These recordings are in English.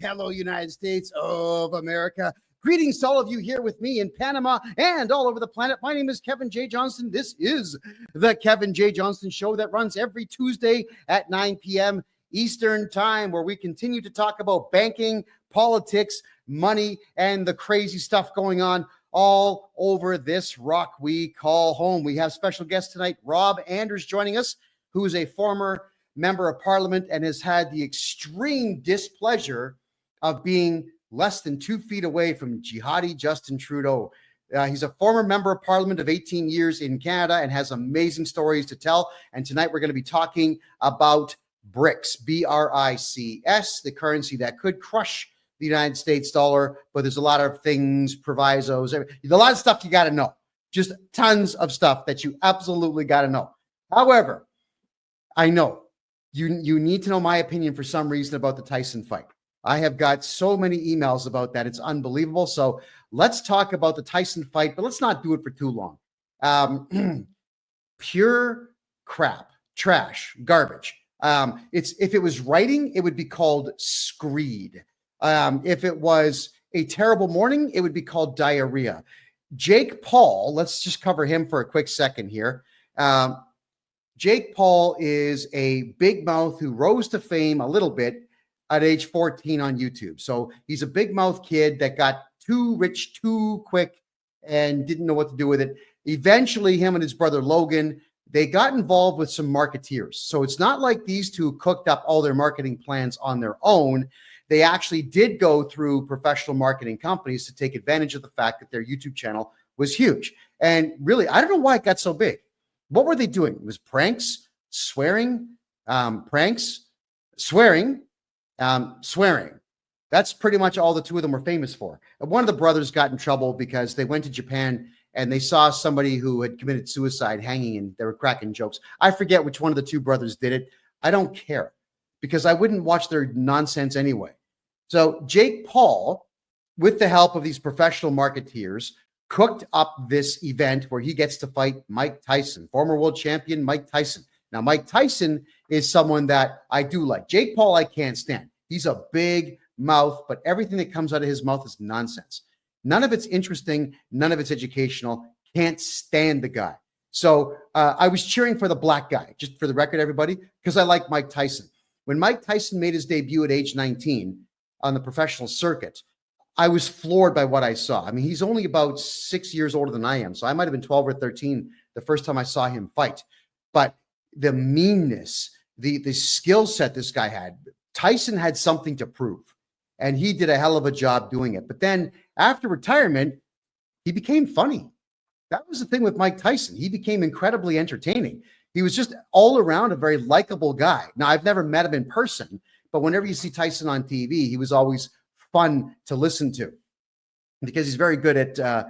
Hello, United States of America. Greetings to all of you here with me in Panama and all over the planet. My name is Kevin J. Johnston. This is the Kevin J. Johnston Show that runs every Tuesday at 9 p.m. Eastern Time, where we continue to talk about banking, politics, money, and the crazy stuff going on all over this rock we call home. We have special guest tonight, Rob Anders, joining us, who is a former member of parliament and has had the extreme displeasure of being less than 2 feet away from jihadi Justin Trudeau. He's a former member of parliament of 18 years in Canada and has amazing stories to tell. And tonight we're going to be talking about BRICS, B-R-I-C-S, the currency that could crush the United States dollar. But there's a lot of things, provisos, a lot of stuff you got to know. Just tons of stuff that you absolutely got to know. However, I know you need to know my opinion for some reason about the Tyson fight. I have got so many emails about that. It's unbelievable. So let's talk about the Tyson fight, but let's not do it for too long. Pure crap, trash, garbage. If it was writing, it would be called screed. If it was a terrible morning, it would be called diarrhea. Jake Paul, let's just cover him for a quick second here. Jake Paul is a big mouth who rose to fame a little bit at age 14 on YouTube. So he's a big mouth kid that got too rich too quick and didn't know what to do with it. Eventually, him and his brother Logan, they got involved with some marketeers. So it's not like these two cooked up all their marketing plans on their own. They actually did go through professional marketing companies to take advantage of the fact that their YouTube channel was huge. And really, I don't know why it got so big. What were they doing? It was pranks, swearing, swearing. That's pretty much all the two of them were famous for. And one of the brothers got in trouble because they went to Japan and they saw somebody who had committed suicide hanging and they were cracking jokes. I forget which one of the two brothers did it. I don't care because I wouldn't watch their nonsense anyway. So Jake Paul, with the help of these professional marketeers, cooked up this event where he gets to fight Mike Tyson, former world champion Mike Tyson. Now, Mike Tyson is someone that I do like. Jake Paul, I can't stand. He's a big mouth, but everything that comes out of his mouth is nonsense. None of it's interesting. None of it's educational. Can't stand the guy. So I was cheering for the black guy, just for the record, everybody, because I like Mike Tyson. When Mike Tyson made his debut at age 19 on the professional circuit, I was floored by what I saw. I mean, he's only about 6 years older than I am. So I might have been 12 or 13 the first time I saw him fight. But the meanness, the skill set this guy had, Tyson had something to prove. And he did a hell of a job doing it. But then after retirement, he became funny. That was the thing with Mike Tyson. He became incredibly entertaining. He was just all around a very likable guy. Now, I've never met him in person, but whenever you see Tyson on TV, he was always fun to listen to because he's very good at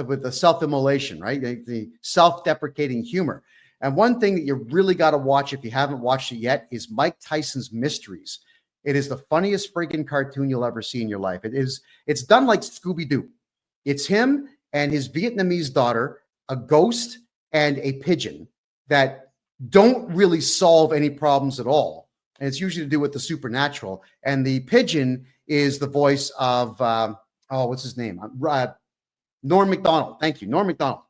with the self-immolation, right? The self-deprecating humor. And one thing that you really got to watch if you haven't watched it yet is Mike Tyson's Mysteries. It is the funniest friggin' cartoon you'll ever see in your life. It's done like Scooby-Doo. It's him and his Vietnamese daughter, a ghost and a pigeon that don't really solve any problems at all. And it's usually to do with the supernatural. And the pigeon is the voice of, what's his name? Norm Macdonald. Thank you, Norm Macdonald.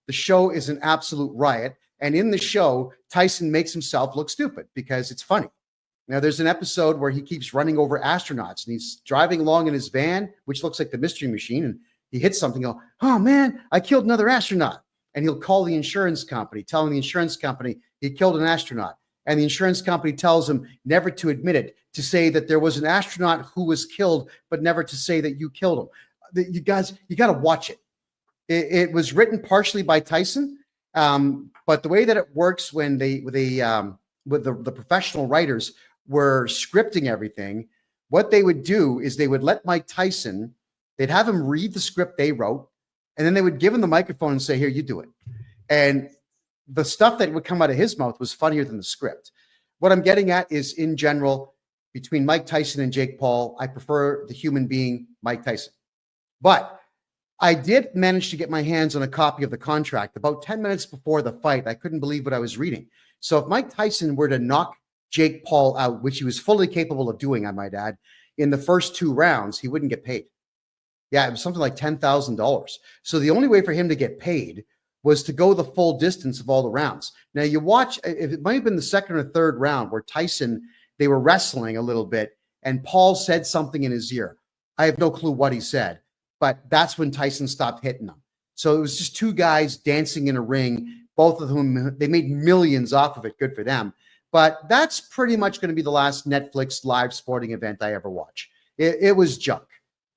The show is an absolute riot. And in the show, Tyson makes himself look stupid because it's funny. Now, there's an episode where he keeps running over astronauts and he's driving along in his van, which looks like the Mystery Machine. And he hits something. He'll, oh, man, I killed another astronaut. And he'll call the insurance company, telling the insurance company he killed an astronaut. And the insurance company tells him never to admit it, to say that there was an astronaut who was killed, but never to say that you killed him. You guys, you got to watch it. It was written partially by Tyson, but the way that it works when with the professional writers were scripting everything, what they would do is they would let Mike Tyson, they'd have him read the script they wrote, and then they would give him the microphone and say, here, you do it. And the stuff that would come out of his mouth was funnier than the script. What I'm getting at is, in general, between Mike Tyson and Jake Paul, I prefer the human being Mike Tyson. But I did manage to get my hands on a copy of the contract about 10 minutes before the fight. I couldn't believe what I was reading. So if Mike Tyson were to knock Jake Paul out, which he was fully capable of doing, I might add, in the first 2 rounds, he wouldn't get paid. Yeah, it was something like $10,000. So the only way for him to get paid was to go the full distance of all the rounds. Now you watch, it might have been the second or third round where Tyson, they were wrestling a little bit, and Paul said something in his ear. I have no clue what he said, but that's when Tyson stopped hitting him. So it was just 2 guys dancing in a ring, both of whom they made millions off of it. Good for them. But that's pretty much going to be the last Netflix live sporting event I ever watch. It was junk.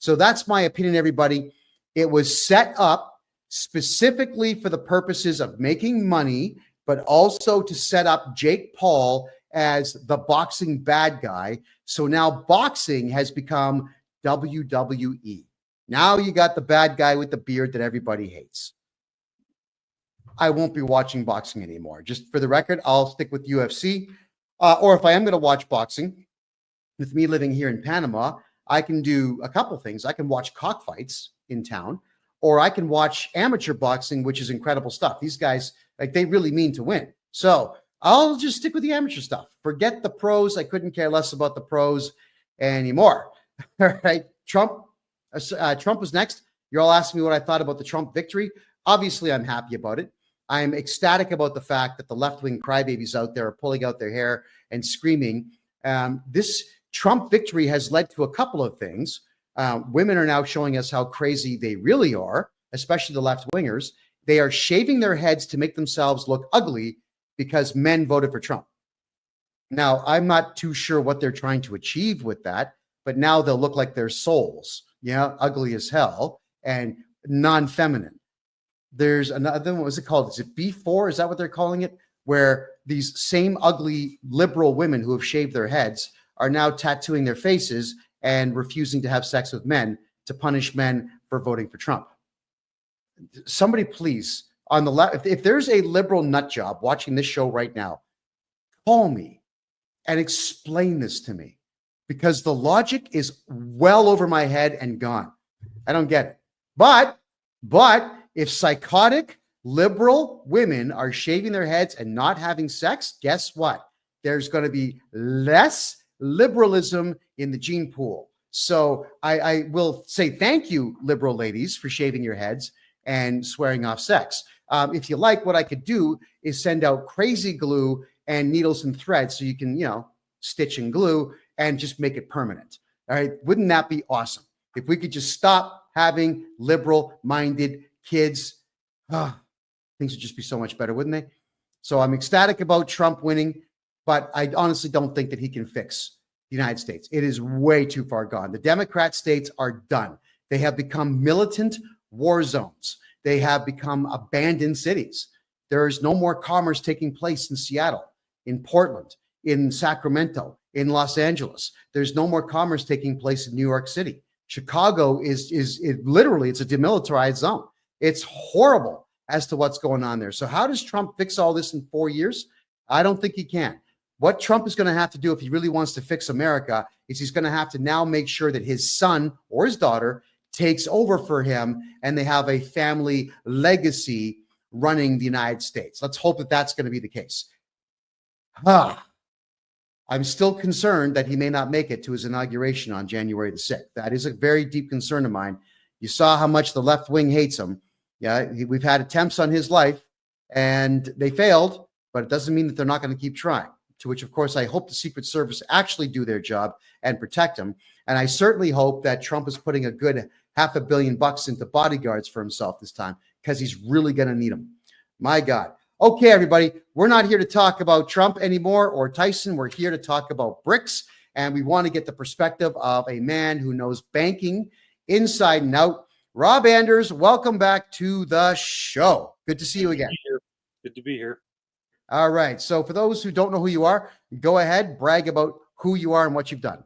So that's my opinion, everybody. It was set up specifically for the purposes of making money, but also to set up Jake Paul as the boxing bad guy. So now boxing has become WWE. Now you got the bad guy with the beard that everybody hates. I won't be watching boxing anymore. Just for the record, I'll stick with UFC. Or if I am going to watch boxing, with me living here in Panama, I can do a couple things. I can watch cockfights in town, or I can watch amateur boxing, which is incredible stuff. These guys, like, they really mean to win. So I'll just stick with the amateur stuff. Forget the pros. I couldn't care less about the pros anymore. All right. Trump was next. You're all asking me what I thought about the Trump victory. Obviously, I'm happy about it. I'm ecstatic about the fact that the left-wing crybabies out there are pulling out their hair and screaming. This Trump victory has led to a couple of things. Women are now showing us how crazy they really are, especially the left-wingers. They are shaving their heads to make themselves look ugly because men voted for Trump. Now, I'm not too sure what they're trying to achieve with that, but now they'll look like their souls, ugly as hell and non-feminine. There's another one, what's it called? Is it B4? Is that what they're calling it? Where these same ugly liberal women who have shaved their heads are now tattooing their faces and refusing to have sex with men to punish men for voting for Trump. Somebody please, on the left, if there's a liberal nut job watching this show right now, call me and explain this to me, because the logic is well over my head and gone. I don't get it. But if psychotic liberal women are shaving their heads and not having sex, guess what? There's going to be less liberalism in the gene pool. So I will say thank you, liberal ladies, for shaving your heads and swearing off sex. If you like, what I could do is send out crazy glue and needles and threads so you can, stitch and glue and just make it permanent. All right. Wouldn't that be awesome? If we could just stop having liberal-minded kids, things would just be so much better, wouldn't they? So I'm ecstatic about Trump winning, but I honestly don't think that he can fix the United States. It is way too far gone. The Democrat states are done. They have become militant war zones. They have become abandoned cities. There is no more commerce taking place in Seattle, in Portland, in Sacramento, in Los Angeles. There's no more commerce taking place in New York City. Chicago is literally, it's a demilitarized zone. It's horrible as to what's going on there. So how does Trump fix all this in 4 years? I don't think he can. What Trump is going to have to do if he really wants to fix America is he's going to have to now make sure that his son or his daughter takes over for him and they have a family legacy running the United States. Let's hope that that's going to be the case. I'm still concerned that he may not make it to his inauguration on January the 6th. That is a very deep concern of mine. You saw how much the left wing hates him. Yeah, we've had attempts on his life and they failed, but it doesn't mean that they're not going to keep trying. To which, of course, I hope the Secret Service actually do their job and protect him. And I certainly hope that Trump is putting a good $500 million into bodyguards for himself this time, because he's really going to need them. My God. Okay, everybody, we're not here to talk about Trump anymore or Tyson. We're here to talk about BRICS, and we want to get the perspective of a man who knows banking inside and out. Rob Anders, welcome back to the show. Good to see you again. Good to be here. All right. So for those who don't know who you are, go ahead, brag about who you are and what you've done.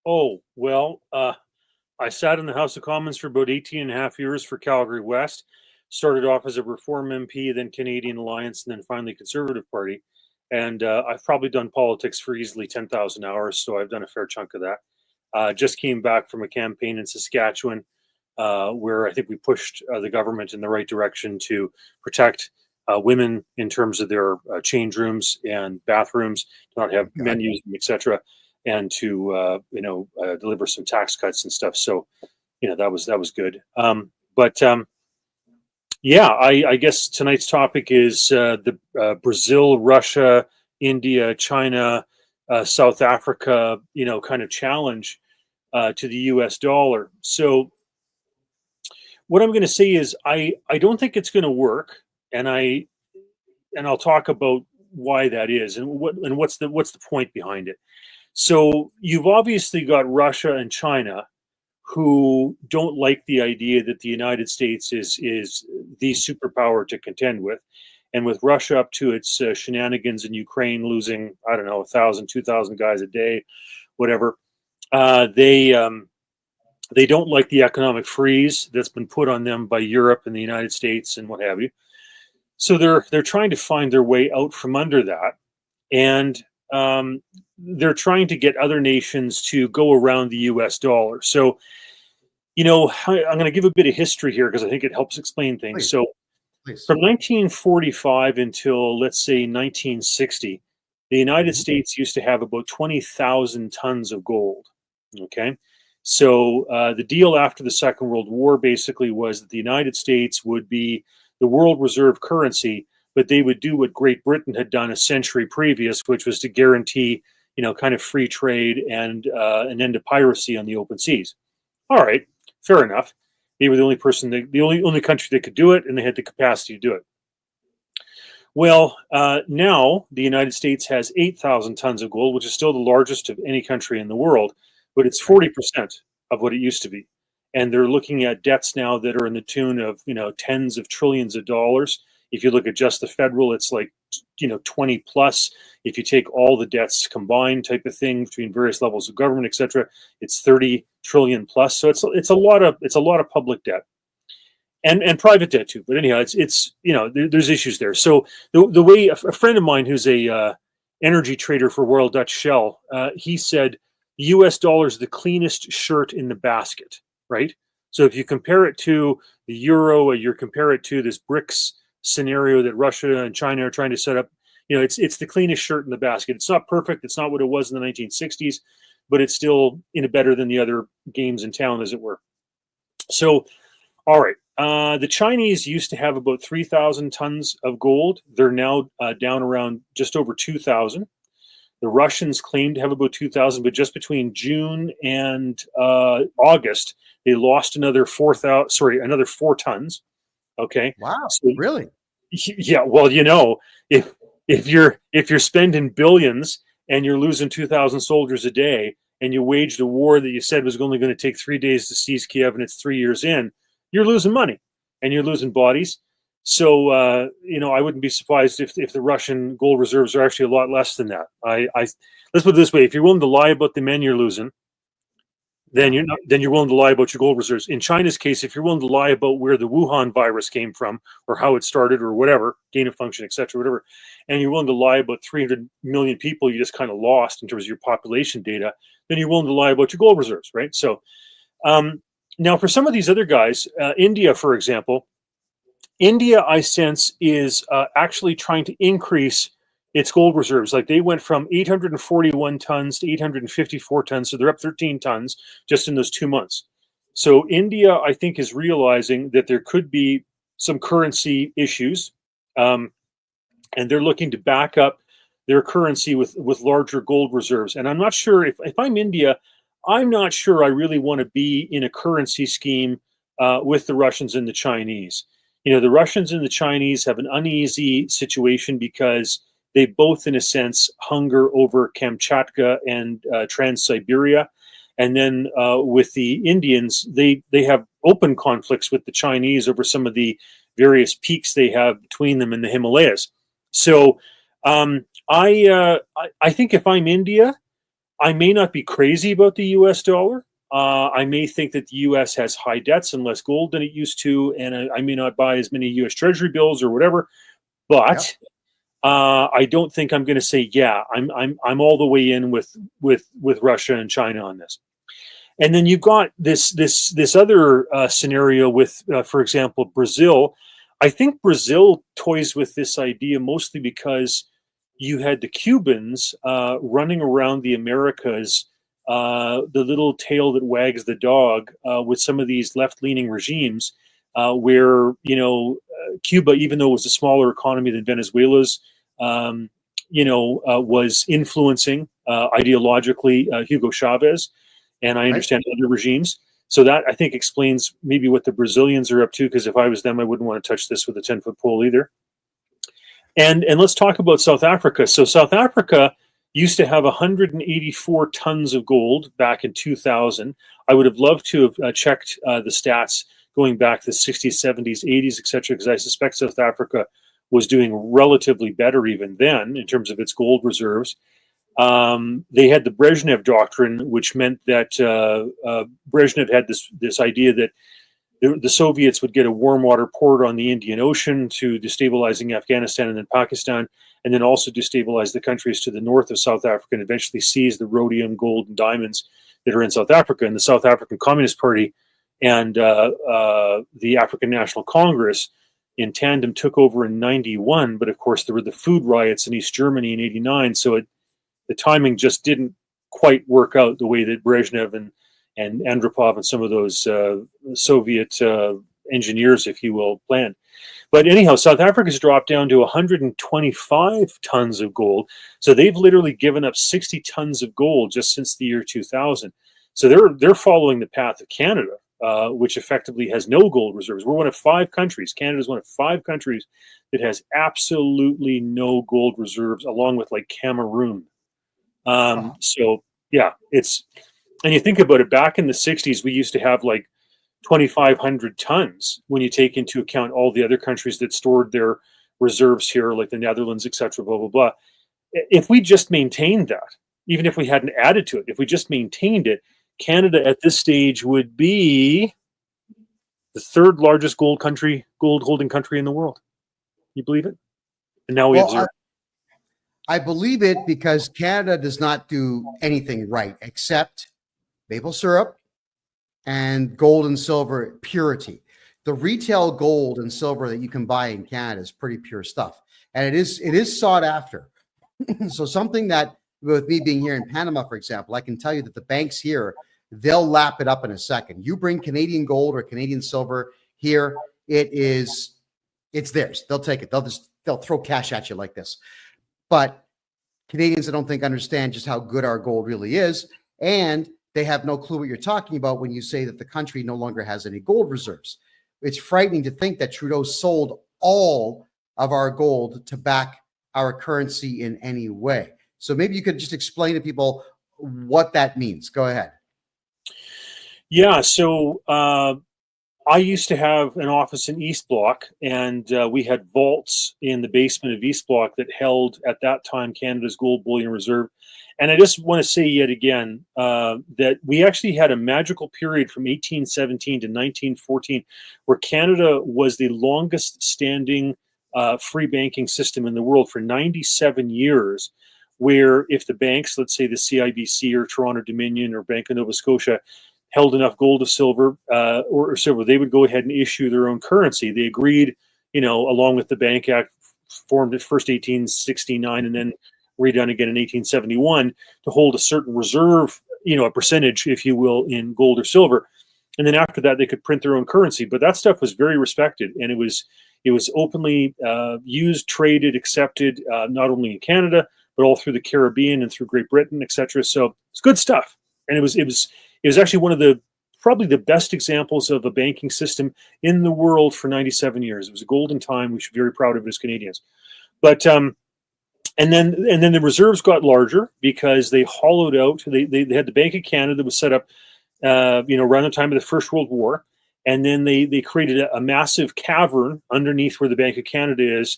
Oh, well, I sat in the House of Commons for about 18 and a half years for Calgary West. Started off as a Reform MP, then Canadian Alliance, and then finally Conservative Party. And I've probably done politics for easily 10,000 hours, so I've done a fair chunk of that. Just came back from a campaign in Saskatchewan where I think we pushed the government in the right direction to protect women in terms of their change rooms and bathrooms, to not have men use them, etc. and to deliver some tax cuts and stuff. So that was good. I guess tonight's topic is the Brazil, Russia, India, China, South Africa, kind of challenge to the U.S. dollar. So what I'm going to say is I don't think it's going to work, and I'll talk about why that is and what's the point behind it. So you've obviously got Russia and China who don't like the idea that the United States is the superpower to contend with. And with Russia up to its shenanigans in Ukraine, losing, 1,000, 2,000 guys a day, whatever, they don't like the economic freeze that's been put on them by Europe and the United States and what have you. So they're trying to find their way out from under that. And they're trying to get other nations to go around the U.S. dollar. So, I'm going to give a bit of history here because I think it helps explain things. Please. So Please. from 1945 until, let's say, 1960, the United States used to have about 20,000 tons of gold. Okay. So the deal after the Second World War basically was that the United States would be the world reserve currency, but they would do what Great Britain had done a century previous, which was to guarantee, kind of free trade and an end to piracy on the open seas. All right, fair enough. They were the only only country that could do it, and they had the capacity to do it. Well, now the United States has 8,000 tons of gold, which is still the largest of any country in the world, but it's 40% of what it used to be. And they're looking at debts now that are in the tune of, tens of trillions of dollars. If you look at just the federal, it's like, 20 plus. If you take all the debts combined type of thing between various levels of government, et cetera, it's 30 trillion plus. So it's a lot of public debt and private debt too. But anyhow, it's there's issues there. So the way a friend of mine who's a energy trader for Royal Dutch Shell, he said the U.S. dollar is the cleanest shirt in the basket, right? So if you compare it to the euro, or you compare it to this BRICS scenario that Russia and China are trying to set up, it's the cleanest shirt in the basket. It's not perfect. It's not what it was in the 1960s, but it's still better than the other games in town, as it were. So, all right. The Chinese used to have about 3,000 tons of gold. They're now down around just over 2,000. The Russians claim to have about 2,000, but just between June and August, they lost another 4 tons. Okay. Wow. So, really? Yeah. Well, if you're spending billions and you're losing 2,000 soldiers a day, and you waged a war that you said was only going to take 3 days to seize Kiev, and it's 3 years in, you're losing money and you're losing bodies. So I wouldn't be surprised if the Russian gold reserves are actually a lot less than that. Let's put it this way: if you're willing to lie about the men you're losing, then you're willing to lie about your gold reserves. In China's case, if you're willing to lie about where the Wuhan virus came from or how it started or whatever, gain of function, et cetera, whatever, and you're willing to lie about 300 million people you just kind of lost in terms of your population data, then you're willing to lie about your gold reserves, right? So now for some of these other guys, India, for example, India, I sense, is actually trying to increase its gold reserves. Like they went from 841 tons to 854 tons. So they're up 13 tons just in those 2 months. So India, I think, is realizing that there could be some currency issues. And they're looking to back up their currency with larger gold reserves. And I'm not sure if I'm India, I'm not sure I really want to be in a currency scheme with the Russians and the Chinese. The Russians and the Chinese have an uneasy situation because they both, in a sense, hunger over Kamchatka and Trans-Siberia. And then with the Indians, they have open conflicts with the Chinese over some of the various peaks they have between them in the Himalayas. So I think if I'm India, I may not be crazy about the U.S. dollar. I may think that the U.S. has high debts and less gold than it used to, and I may not buy as many U.S. Treasury bills or whatever. But I don't think I'm going to say, yeah, I'm all the way in with Russia and China on this. And then you've got this other scenario with, for example, Brazil. I think Brazil toys with this idea mostly because, you had the Cubans running around the Americas, the little tail that wags the dog, with some of these left-leaning regimes, where Cuba, even though it was a smaller economy than Venezuela's, was influencing ideologically Hugo Chavez, and I understand other regimes. So that, I think, explains maybe what the Brazilians are up to, because if I was them, I wouldn't want to touch this with a 10-foot pole either. And let's talk about South Africa. So South Africa used to have 184 tons of gold back in 2000. I would have loved to have checked the stats going back to the 60s, 70s, 80s, etc., because I suspect South Africa was doing relatively better even then in terms of its gold reserves. They had the Brezhnev doctrine, which meant that Brezhnev had this idea that the Soviets would get a warm water port on the Indian Ocean to destabilizing Afghanistan and then Pakistan, and then also destabilize the countries to the north of South Africa and eventually seize the rhodium, gold, and diamonds that are in South Africa. And the South African Communist Party and the African National Congress in tandem took over in 91, but of course there were the food riots in East Germany in 89, so the timing just didn't quite work out the way that Brezhnev and Andropov and some of those Soviet engineers, if you will, planned. But anyhow, South Africa's dropped down to 125 tons of gold. So they've literally given up 60 tons of gold just since the year 2000. So they're following the path of Canada, which effectively has no gold reserves. We're one of 5 countries. Canada's one of 5 countries that has absolutely no gold reserves, along with like Cameroon. So yeah, and you think about it, back in the 60s, we used to have like 2,500 tons when you take into account all the other countries that stored their reserves here, like the Netherlands, etc., blah, blah, blah. If we just maintained that, even if we hadn't added to it, if we just maintained it, Canada at this stage would be the 3rd largest gold holding country in the world. You believe it? And now we have 0. I believe it because Canada does not do anything right except maple syrup and gold and silver purity. The retail gold and silver that you can buy in Canada is pretty pure stuff, and it is sought after. So something that, with me being here in Panama, for example, I can tell you that the banks here, they'll lap it up in a second. You bring Canadian gold or Canadian silver here, it's theirs. They'll take it. They'll throw cash at you like this. But Canadians, I don't think, understand just how good our gold really is, and they have no clue what you're talking about when you say that the country no longer has any gold reserves. It's frightening to think that Trudeau sold all of our gold to back our currency in any way. So maybe you could just explain to people what that means. Go ahead. Yeah, so I used to have an office in East Block, and we had vaults in the basement of East Block that held, at that time, Canada's gold bullion reserve. And I just want to say yet again that we actually had a magical period from 1817 to 1914 where Canada was the longest standing free banking system in the world for 97 years, where if the banks, let's say the CIBC or Toronto Dominion or Bank of Nova Scotia, held enough gold or silver, they would go ahead and issue their own currency. They agreed, along with the Bank Act, formed at first 1869 and then redone again in 1871, to hold a certain reserve, a percentage, if you will, in gold or silver. And then after that, they could print their own currency. But that stuff was very respected, and it was openly used, traded, accepted, not only in Canada, but all through the Caribbean and through Great Britain, etc. So it's good stuff. And it was actually one of probably the best examples of a banking system in the world for 97 years. It was a golden time. We should be very proud of it as Canadians. But and then the reserves got larger because they hollowed out. They had the Bank of Canada that was set up, around the time of the First World War, and then they created a massive cavern underneath where the Bank of Canada is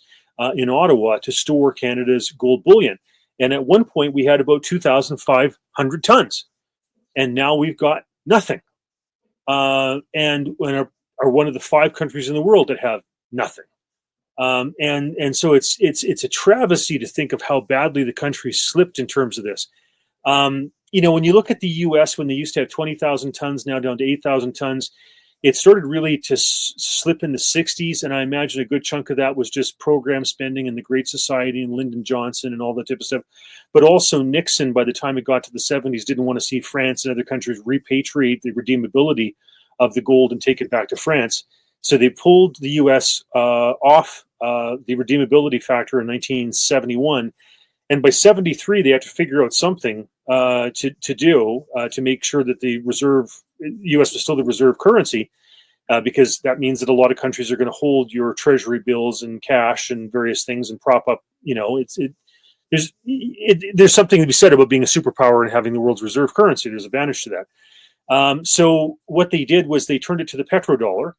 in Ottawa to store Canada's gold bullion. And at one point, we had about 2,500 tons, and now we've got nothing. And are one of the 5 countries in the world that have nothing. And so it's a travesty to think of how badly the country slipped in terms of this. When you look at the U.S., when they used to have 20,000 tons, now down to 8,000 tons, it started really to slip in the 60s, and I imagine a good chunk of that was just program spending and the Great Society and Lyndon Johnson and all that type of stuff. But also Nixon, by the time it got to the 70s, didn't want to see France and other countries repatriate the redeemability of the gold and take it back to France. So they pulled the U.S. Off the redeemability factor in 1971. And by 73, they had to figure out something to do to make sure that the U.S. was still the reserve currency, because that means that a lot of countries are going to hold your treasury bills and cash and various things and prop up. There's something to be said about being a superpower and having the world's reserve currency. There's advantage to that. So what they did was they turned it to the petrodollar.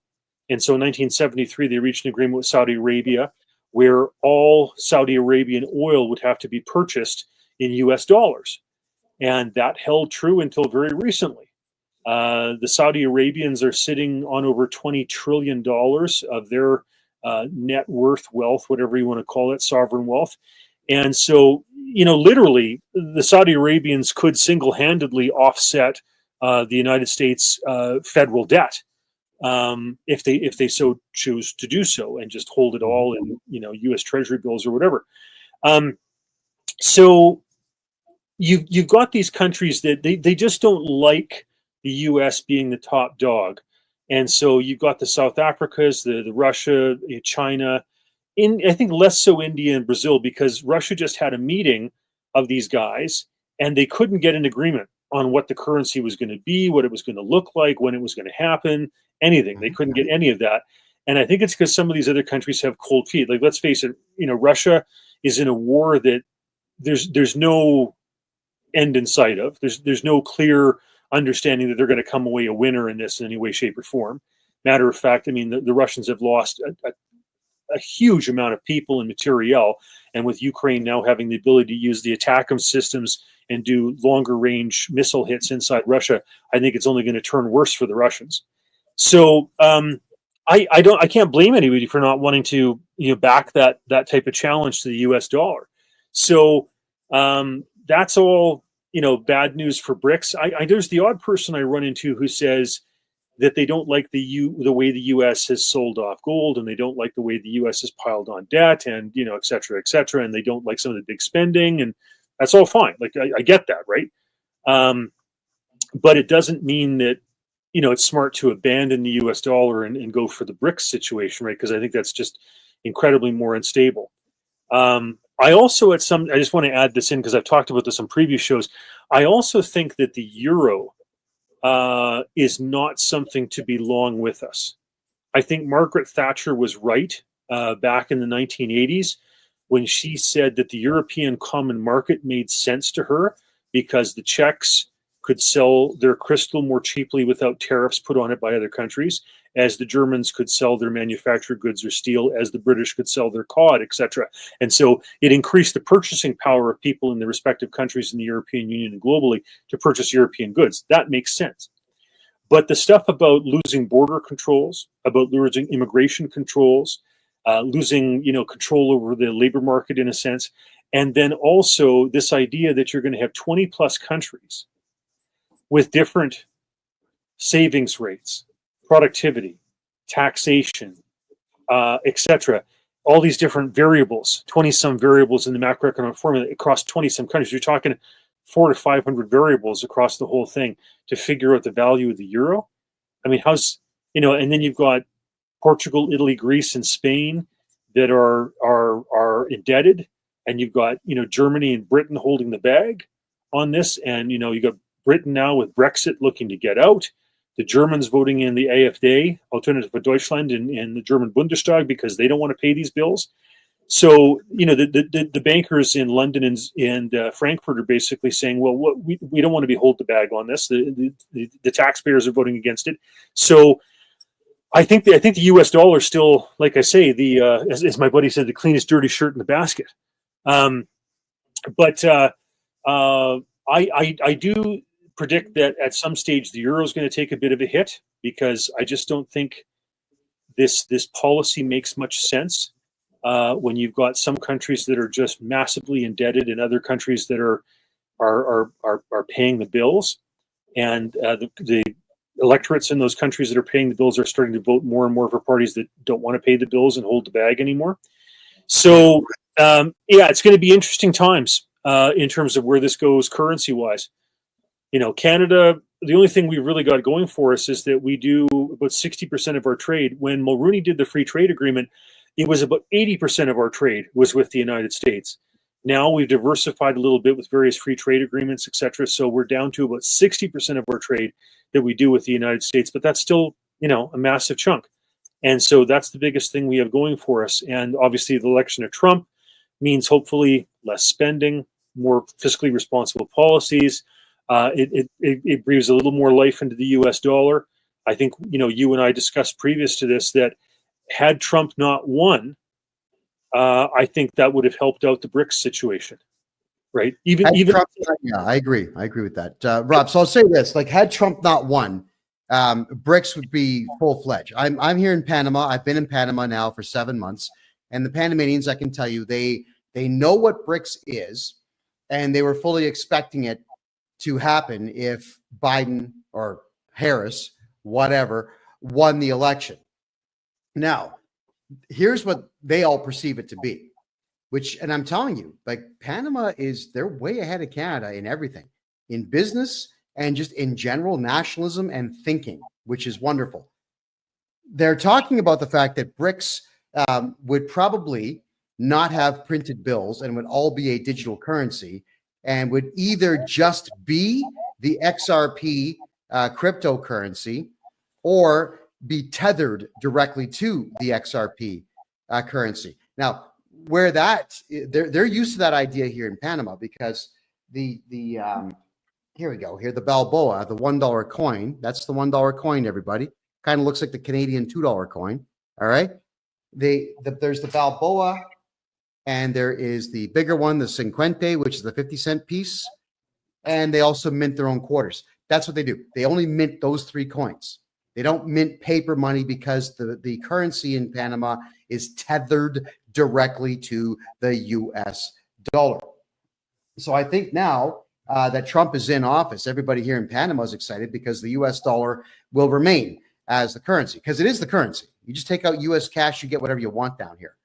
And so in 1973, they reached an agreement with Saudi Arabia where all Saudi Arabian oil would have to be purchased in US dollars. And that held true until very recently. The Saudi Arabians are sitting on over $20 trillion of their net worth, wealth, whatever you want to call it, sovereign wealth. And so, literally, the Saudi Arabians could single-handedly offset the United States federal debt. If they so choose to do so and just hold it all in U.S. Treasury bills or whatever. So you've got these countries that they just don't like the U.S. being the top dog, and so you've got the South Africas, the Russia, China, I think less so India and Brazil, because Russia just had a meeting of these guys and they couldn't get an agreement on what the currency was going to be, what it was going to look like, when it was going to happen. Anything. They couldn't get any of that. And I think it's because some of these other countries have cold feet. Like, let's face it, Russia is in a war that there's no end in sight of. There's no clear understanding that they're going to come away a winner in this in any way, shape, or form. Matter of fact, I mean, the Russians have lost a huge amount of people and materiel. And with Ukraine now having the ability to use the ATACMS systems and do longer range missile hits inside Russia, I think it's only going to turn worse for the Russians. So I can't blame anybody for not wanting to back that type of challenge to the U.S. dollar. So that's all bad news for BRICS. There's the odd person I run into who says that they don't like the way the U.S. has sold off gold, and they don't like the way the U.S. has piled on debt, and et cetera, and they don't like some of the big spending, and that's all fine. Like I get that, right? But it doesn't mean that it's smart to abandon the U.S. dollar and go for the BRICS situation, right? Because I think that's just incredibly more unstable. I just want to add this in because I've talked about this on previous shows. I also think that the euro is not something to be long with us. I think Margaret Thatcher was right back in the 1980s when she said that the European Common Market made sense to her because the Czechs could sell their crystal more cheaply without tariffs put on it by other countries, as the Germans could sell their manufactured goods or steel, as the British could sell their cod, etc. And so it increased the purchasing power of people in the respective countries in the European Union and globally to purchase European goods. That makes sense. But the stuff about losing border controls, about losing immigration controls, losing control over the labor market in a sense, and then also this idea that you're going to have 20 plus countries with different savings rates, productivity, taxation, etc. All these different variables, 20-some variables in the macroeconomic formula across 20-some countries. You're talking 400 to 500 variables across the whole thing to figure out the value of the euro. I mean, and then you've got Portugal, Italy, Greece, and Spain that are indebted, and you've got Germany and Britain holding the bag on this, and you got Britain now with Brexit looking to get out, the Germans voting in the AfD, Alternative for Deutschland, in the German Bundestag because they don't want to pay these bills. So the bankers in London and Frankfurt are basically saying, well, we don't want to be hold the bag on this. The taxpayers are voting against it. So I think the U.S. dollar is still, like I say, as my buddy said, the cleanest dirty shirt in the basket. But I do predict that at some stage the euro is going to take a bit of a hit because I just don't think this policy makes much sense when you've got some countries that are just massively indebted and other countries that are paying the bills, and the electorates in those countries that are paying the bills are starting to vote more and more for parties that don't want to pay the bills and hold the bag anymore. So, it's going to be interesting times in terms of where this goes currency-wise. Canada, the only thing we really got going for us is that we do about 60% of our trade. When Mulroney did the free trade agreement, it was about 80% of our trade was with the United States. Now we've diversified a little bit with various free trade agreements, et cetera. So we're down to about 60% of our trade that we do with the United States, but that's still, a massive chunk. And so that's the biggest thing we have going for us. And obviously the election of Trump means hopefully less spending, more fiscally responsible policies. It breathes a little more life into the US dollar. I think, you and I discussed previous to this that had Trump not won, I think that would have helped out the BRICS situation, right? Even Trump, yeah, I agree with that, Rob. So I'll say this: like, had Trump not won, BRICS would be full fledged. I'm here in Panama. I've been in Panama now for 7 months, and the Panamanians, I can tell you, they know what BRICS is, and they were fully expecting it to happen if Biden or Harris, whatever, won the election. Now, here's what they all perceive it to be, and I'm telling you, like, Panama they're way ahead of Canada in everything, in business and just in general nationalism and thinking, which is wonderful. They're talking about the fact that BRICS would probably not have printed bills and would all be a digital currency and would either just be the XRP cryptocurrency or be tethered directly to the XRP currency. Now, where they're used to that idea here in Panama, because the here we go. Here, the Balboa, the $1 coin. That's the $1 coin, everybody. Kind of looks like the Canadian $2 coin. All right. There's the Balboa, and there is the bigger one, the Cinquente, which is the 50-cent piece. And they also mint their own quarters. That's what they do. They only mint those 3 coins. They don't mint paper money because the currency in Panama is tethered directly to the US dollar. So I think now that Trump is in office, everybody here in Panama is excited because the US dollar will remain as the currency, because it is the currency. You just take out US cash, you get whatever you want down here.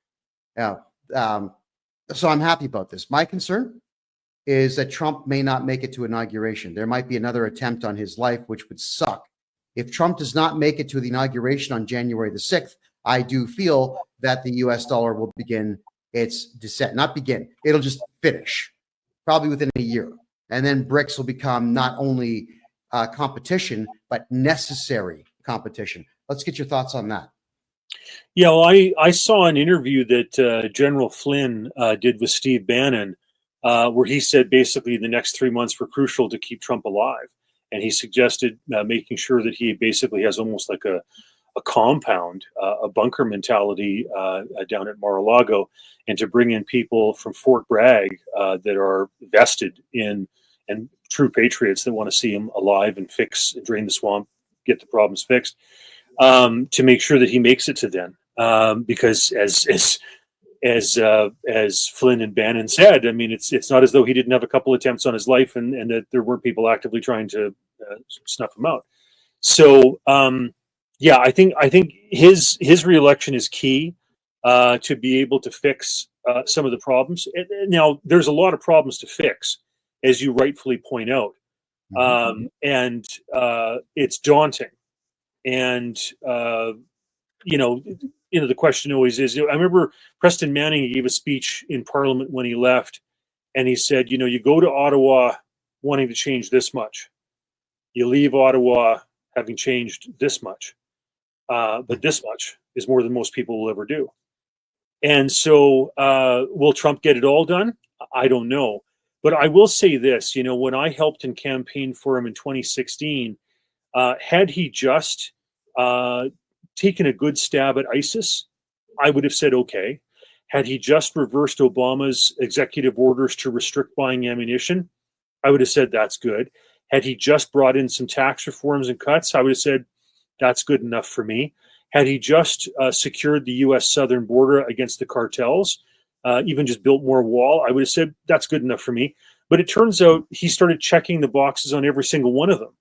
So I'm happy about this. My concern is that Trump may not make it to inauguration. There might be another attempt on his life, which would suck. If Trump does not make it to the inauguration on January the 6th, I do feel that the US dollar will begin its descent. Not begin, it'll just finish, probably within a year. And then BRICS will become not only competition, but necessary competition. Let's get your thoughts on that. Yeah, well, I saw an interview that General Flynn did with Steve Bannon, where he said basically the next 3 months were crucial to keep Trump alive. And he suggested making sure that he basically has almost like a compound, a bunker mentality down at Mar-a-Lago, and to bring in people from Fort Bragg that are vested in and true patriots that want to see him alive and drain the swamp, get the problems fixed, to make sure that he makes it to then. Because as Flynn and Bannon said, I mean, it's not as though he didn't have a couple attempts on his life and that there weren't people actively trying to snuff him out. So, I think his reelection is key to be able to fix some of the problems. Now, there's a lot of problems to fix, as you rightfully point out, and it's daunting. And the question always is, I remember Preston Manning gave a speech in Parliament when he left, and he said, you go to Ottawa wanting to change this much. You leave Ottawa having changed this much. But this much is more than most people will ever do. And so will Trump get it all done? I don't know. But I will say this, when I helped and campaigned for him in 2016, had he just taken a good stab at ISIS, I would have said, okay. Had he just reversed Obama's executive orders to restrict buying ammunition, I would have said, that's good. Had he just brought in some tax reforms and cuts, I would have said, that's good enough for me. Had he just secured the U.S. southern border against the cartels, even just built more wall, I would have said, that's good enough for me. But it turns out he started checking the boxes on every single one of them.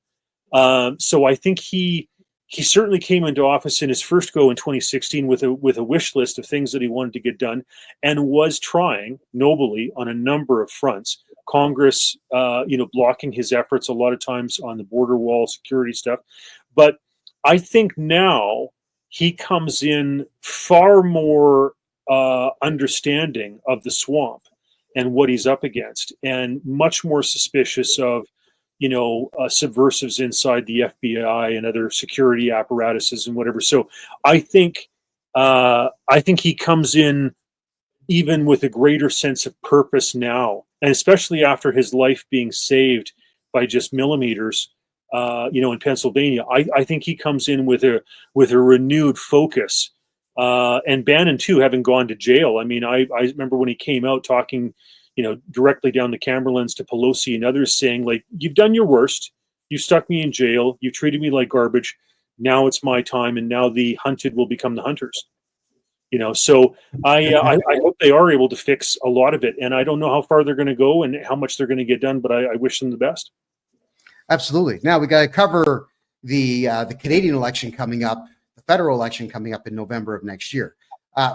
So I think he certainly came into office in his first go in 2016 with a wish list of things that he wanted to get done, and was trying nobly on a number of fronts. Congress, blocking his efforts a lot of times on the border wall security stuff. But I think now he comes in far more understanding of the swamp and what he's up against, and much more suspicious of subversives inside the FBI and other security apparatuses and whatever. So I think he comes in even with a greater sense of purpose now, and especially after his life being saved by just millimeters, in Pennsylvania. I think he comes in with a renewed focus, and Bannon too, having gone to jail. I mean, I remember when he came out talking, directly down the camera lens to Pelosi and others, saying, like, you've done your worst. You stuck me in jail. You treated me like garbage. Now it's my time, and now the hunted will become the hunters. So I hope they are able to fix a lot of it, and I don't know how far they're going to go and how much they're going to get done, but I wish them the best. Absolutely. Now we got to cover the Canadian election coming up, the federal election coming up in November of next year.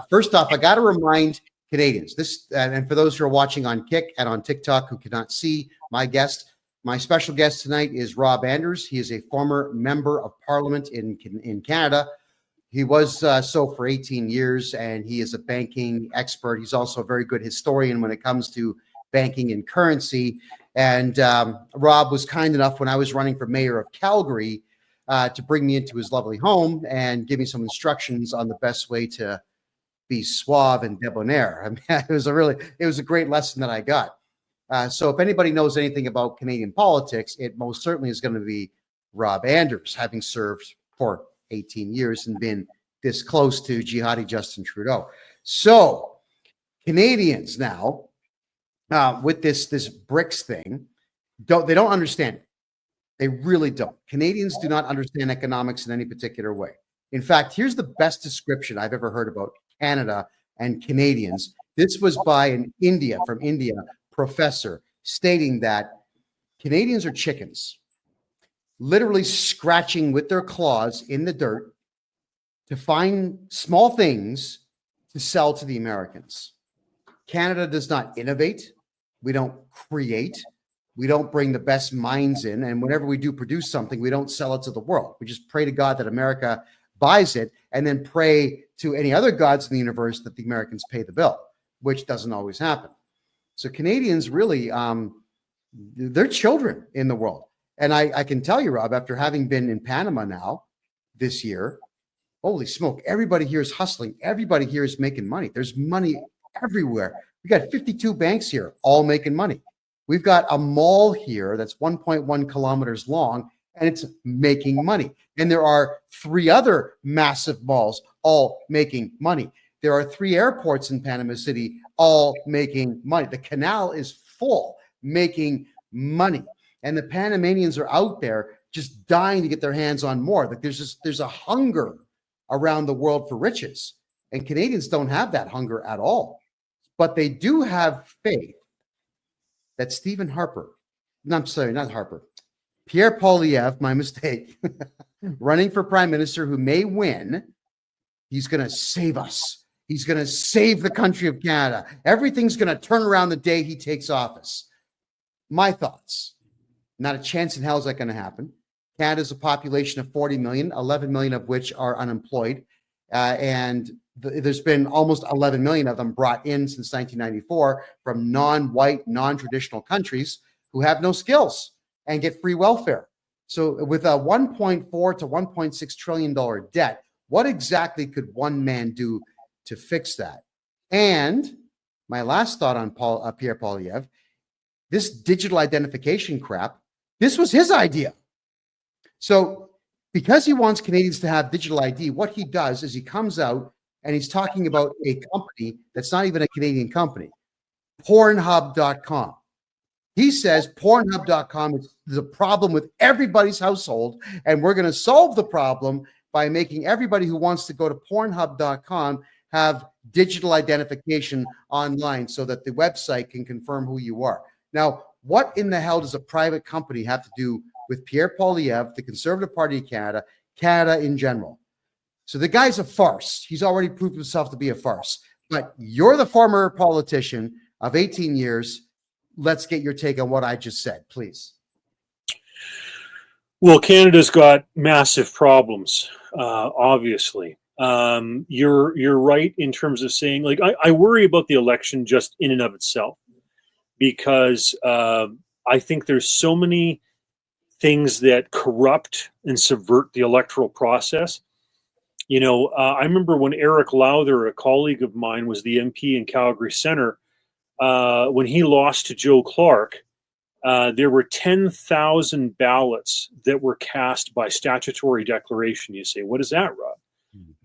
First off, I got to remind Canadians this, and for those who are watching on Kick and on TikTok who cannot see my guest, my special guest tonight is Rob Anders. He is a former member of Parliament in Canada. He was so for 18 years, and he is a banking expert. He's also a very good historian when it comes to banking and currency. And Rob was kind enough when I was running for mayor of Calgary to bring me into his lovely home and give me some instructions on the best way to be suave and debonair. I mean, it was a great lesson that I got. So if anybody knows anything about Canadian politics, it most certainly is going to be Rob Anders, having served for 18 years and been this close to jihadi Justin Trudeau. So Canadians now, with this BRICS thing, they don't understand it. They really don't. Canadians do not understand economics in any particular way. In fact, here's the best description I've ever heard about Canada and Canadians. This was by an India professor stating that Canadians are chickens, literally scratching with their claws in the dirt to find small things to sell to the Americans. Canada does not innovate. We don't create. We don't bring the best minds in. And whenever we do produce something, we don't sell it to the world. We just pray to God that America buys it, and then pray to any other gods in the universe that the Americans pay the bill, which doesn't always happen. So Canadians really, they're children in the world. And I can tell you, Rob, after having been in Panama now this year, holy smoke, everybody here is hustling. Everybody here is making money. There's money everywhere. We got 52 banks here, all making money. We've got a mall here that's 1.1 kilometers long, and it's making money. And there are 3 other massive malls all making money. There are 3 airports in Panama City all making money. The canal is full, making money. And the Panamanians are out there just dying to get their hands on more. Like there's a hunger around the world for riches. And Canadians don't have that hunger at all. But they do have faith that Stephen Harper, no, I'm sorry, not Harper, Pierre Poilievre, my mistake, running for prime minister, who may win, he's going to save us. He's going to save the country of Canada. Everything's going to turn around the day he takes office. My thoughts, not a chance in hell is that going to happen. Canada's a population of 40 million, 11 million of which are unemployed. There's been almost 11 million of them brought in since 1994 from non-white, non-traditional countries who have no skills and get free welfare. So with a $1.4 to $1.6 trillion debt, what exactly could one man do to fix that? And my last thought on Pierre Poilievre, this digital identification crap, this was his idea. So because he wants Canadians to have digital ID, what he does is he comes out and he's talking about a company that's not even a Canadian company, Pornhub.com. He says Pornhub.com is a problem with everybody's household, and we're going to solve the problem by making everybody who wants to go to Pornhub.com have digital identification online so that the website can confirm who you are. Now, what in the hell does a private company have to do with Pierre Poilievre, the Conservative Party of Canada, Canada in general. So the guy's a farce. He's already proved himself to be a farce. But you're the former politician of 18 years. Let's get your take on what I just said, please. Well, Canada's got massive problems, obviously. You're right in terms of saying, like, I worry about the election just in and of itself, because I think there's so many things that corrupt and subvert the electoral process. I remember when Eric Lowther, a colleague of mine, was the MP in Calgary Centre, when he lost to Joe Clark, there were 10,000 ballots that were cast by statutory declaration. You say, what is that, Rob?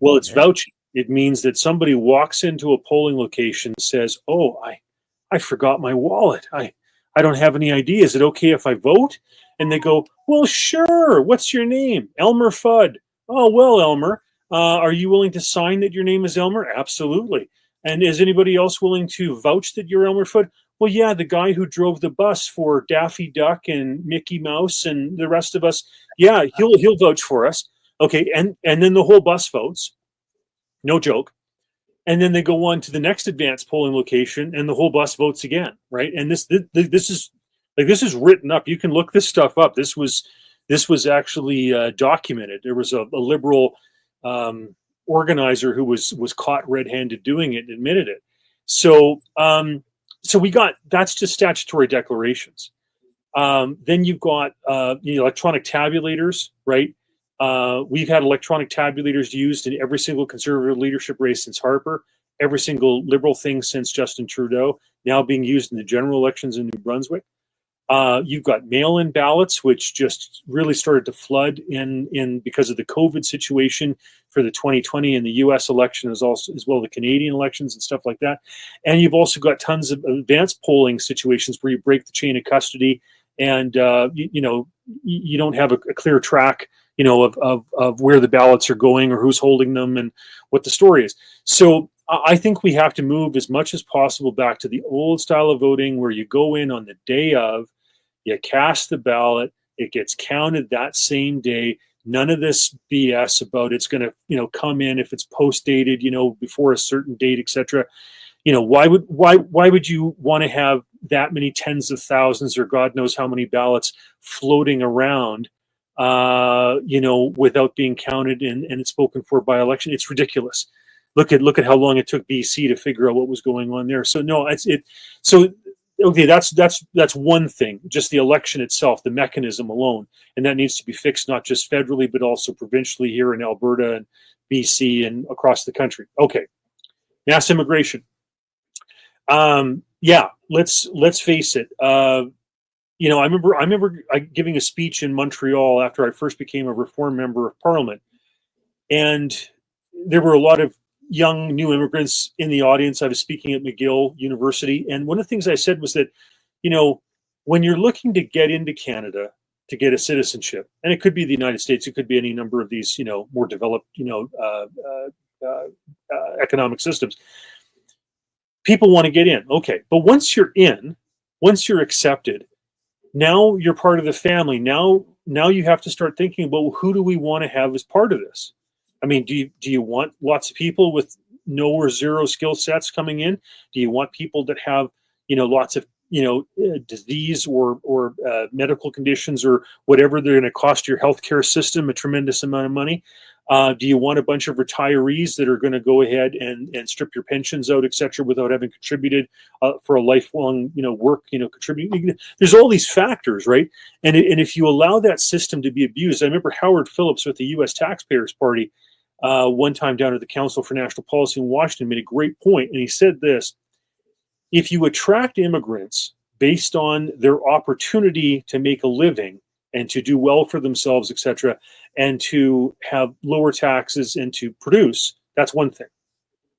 Well, it's vouching. It means that somebody walks into a polling location and says, oh, I forgot my wallet. I don't have any ID. Is it okay if I vote? And they go, well, sure. What's your name? Elmer Fudd. Oh, well, Elmer, are you willing to sign that your name is Elmer? Absolutely. And is anybody else willing to vouch that you're Elmer Fudd? Well, yeah, the guy who drove the bus for Daffy Duck and Mickey Mouse and the rest of us, yeah, he'll vouch for us. Okay, and then the whole bus votes. No joke. And then they go on to the next advanced polling location and the whole bus votes again, right? And this is written up. You can look this stuff up. This was actually documented. There was a liberal organizer who was caught red-handed doing it and admitted it. So that's just statutory declarations. Then you've got electronic tabulators, right? We've had electronic tabulators used in every single Conservative leadership race since Harper, every single Liberal thing since Justin Trudeau, now being used in the general elections in New Brunswick. You've got mail-in ballots, which just really started to flood in because of the COVID situation for the 2020 and the U.S. election, as well the Canadian elections and stuff like that. And you've also got tons of advanced polling situations where you break the chain of custody, and you don't have a clear track, of where the ballots are going or who's holding them and what the story is. So I think we have to move as much as possible back to the old style of voting, where you go in on the day of, you cast the ballot, it gets counted that same day. None of this BS about it's going to, come in if it's post dated, before a certain date, etc. Why would you want to have that many tens of thousands or God knows how many ballots floating around, without being counted and spoken for by election? It's ridiculous. Look at how long it took BC to figure out what was going on there. So no, okay, that's one thing, just the election itself, the mechanism alone, and that needs to be fixed not just federally but also provincially here in Alberta and BC and across the country. Okay, mass immigration. Let's face it. I remember giving a speech in Montreal after I first became a Reform member of Parliament, and there were a lot of young new immigrants in the audience. I was speaking at McGill University, and one of the things I said was that, when you're looking to get into Canada to get a citizenship, and it could be the United States, it could be any number of these, more developed, economic systems. People want to get in, okay, but once you're in, once you're accepted, now you're part of the family. Now you have to start thinking about, who do we want to have as part of this? I mean, do you want lots of people with no or zero skill sets coming in? Do you want people that have, lots of, disease or medical conditions or whatever, they're going to cost your healthcare system a tremendous amount of money? Do you want a bunch of retirees that are going to go ahead and strip your pensions out, et cetera, without having contributed for a lifelong, work, contributing? There's all these factors, right? And if you allow that system to be abused, I remember Howard Phillips with the U.S. Taxpayers Party one time down at the Council for National Policy in Washington made a great point, and he said this: if you attract immigrants based on their opportunity to make a living and to do well for themselves, etc., and to have lower taxes and to produce, that's one thing.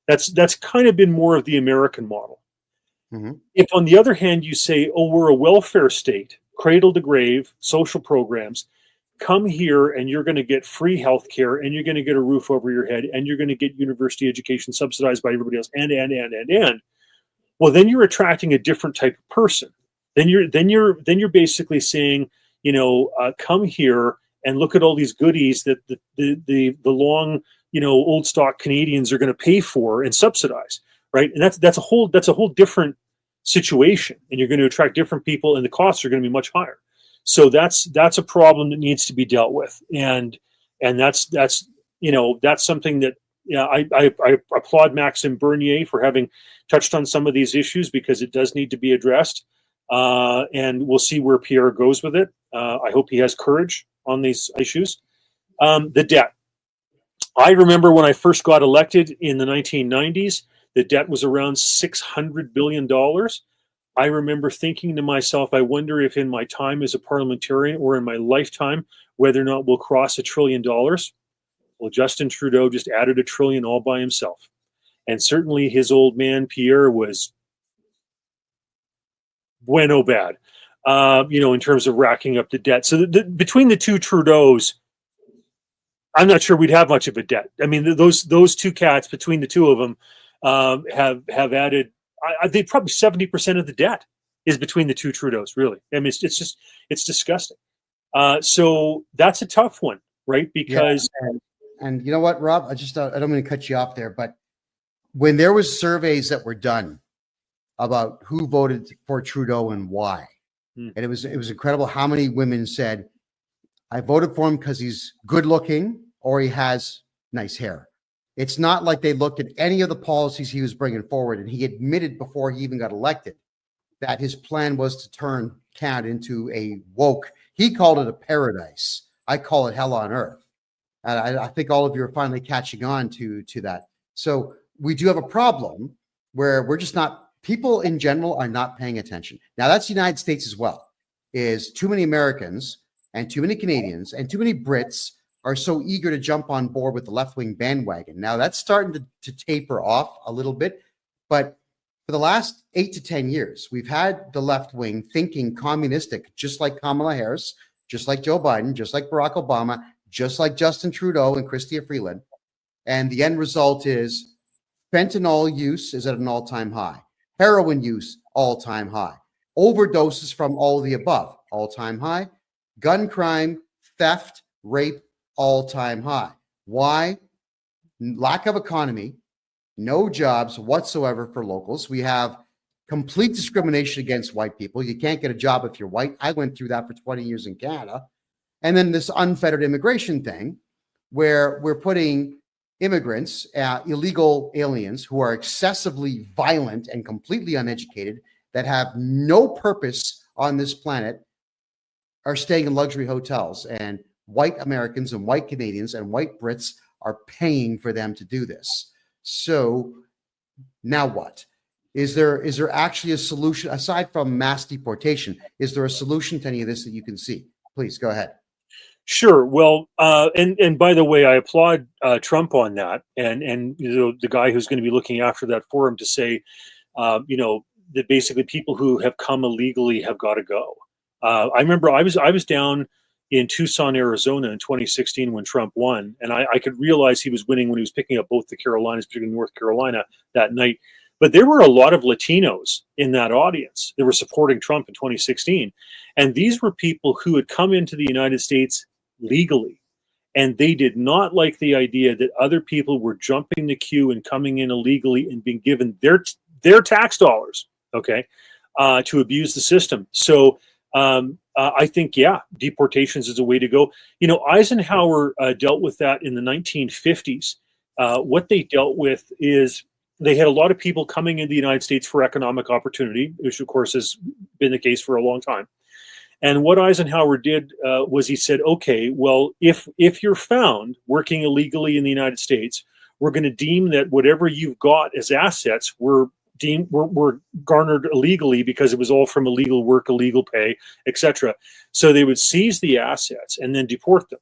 That's kind of been more of the American model. Mm-hmm. If, on the other hand, you say, oh, we're a welfare state, cradle to grave, social programs, come here and you're going to get free health care and you're going to get a roof over your head and you're going to get university education subsidized by everybody else, and well, then you're attracting a different type of person. Then you're basically saying, come here and look at all these goodies that the long, old stock Canadians are going to pay for and subsidize, right? And that's a whole different situation, and you're going to attract different people, and the costs are going to be much higher. So that's a problem that needs to be dealt with, and that's something that I applaud Maxime Bernier for having touched on some of these issues, because it does need to be addressed, and we'll see where Pierre goes with it. I hope he has courage on these issues. The debt. I remember when I first got elected in the 1990s, the debt was around $600 billion. I remember thinking to myself, I wonder if in my time as a parliamentarian or in my lifetime, whether or not we'll cross $1 trillion. Well, Justin Trudeau just added $1 trillion all by himself. And certainly his old man, Pierre, was bueno bad, in terms of racking up the debt. So between the two Trudeaus, I'm not sure we'd have much of a debt. I mean, those two cats, between the two of them, have added, I think probably 70% of the debt is between the two Trudeaus, really. I mean, it's disgusting. So that's a tough one, right? Because... Yeah, and you know what, Rob? I don't mean to cut you off there, but when there was surveys that were done about who voted for Trudeau and why, and it was incredible how many women said, I voted for him because he's good looking or he has nice hair. It's not like they looked at any of the policies he was bringing forward. And he admitted before he even got elected that his plan was to turn Canada into a woke. He called it a paradise. I call it hell on earth. And I think all of you are finally catching on to that. So we do have a problem where we're just not, people in general are not paying attention. Now that's the United States as well, is too many Americans and too many Canadians and too many Brits are so eager to jump on board with the left-wing bandwagon. Now that's starting to taper off a little bit, but for the last 8 to 10 years, we've had the left wing thinking communistic, just like Kamala Harris, just like Joe Biden, just like Barack Obama, just like Justin Trudeau and Chrystia Freeland. And the end result is fentanyl use is at an all-time high. Heroin use, all-time high. Overdoses from all of the above, all-time high. Gun crime, theft, rape, all-time high. Why? Lack of economy, no jobs whatsoever for locals. We have complete discrimination against white people. You can't get a job if you're white. I went through that for 20 years in Canada. And then this unfettered immigration thing, where we're putting immigrants, illegal aliens who are excessively violent and completely uneducated, that have no purpose on this planet, are staying in luxury hotels. And white Americans and white Canadians and white Brits are paying for them to do this. So now what? Is there actually a solution aside from mass deportation? Is there a solution to any of this that you can see? Please go ahead. Sure. Well, and by the way, I applaud Trump on that, and the guy who's going to be looking after that forum to say, that basically people who have come illegally have got to go. I remember I was down in Tucson, Arizona in 2016 when Trump won, and I could realize he was winning when he was picking up both the Carolinas, particularly North Carolina that night. But there were a lot of Latinos in that audience that were supporting Trump in 2016. And these were people who had come into the United States legally. And they did not like the idea that other people were jumping the queue and coming in illegally and being given their tax dollars, to abuse the system. So I think, deportations is a way to go. Eisenhower dealt with that in the 1950s. What they dealt with is they had a lot of people coming into the United States for economic opportunity, which of course has been the case for a long time. And what Eisenhower did was he said, okay, well, if you're found working illegally in the United States, we're going to deem that whatever you've got as assets were garnered illegally because it was all from illegal work, illegal pay, etc. So they would seize the assets and then deport them.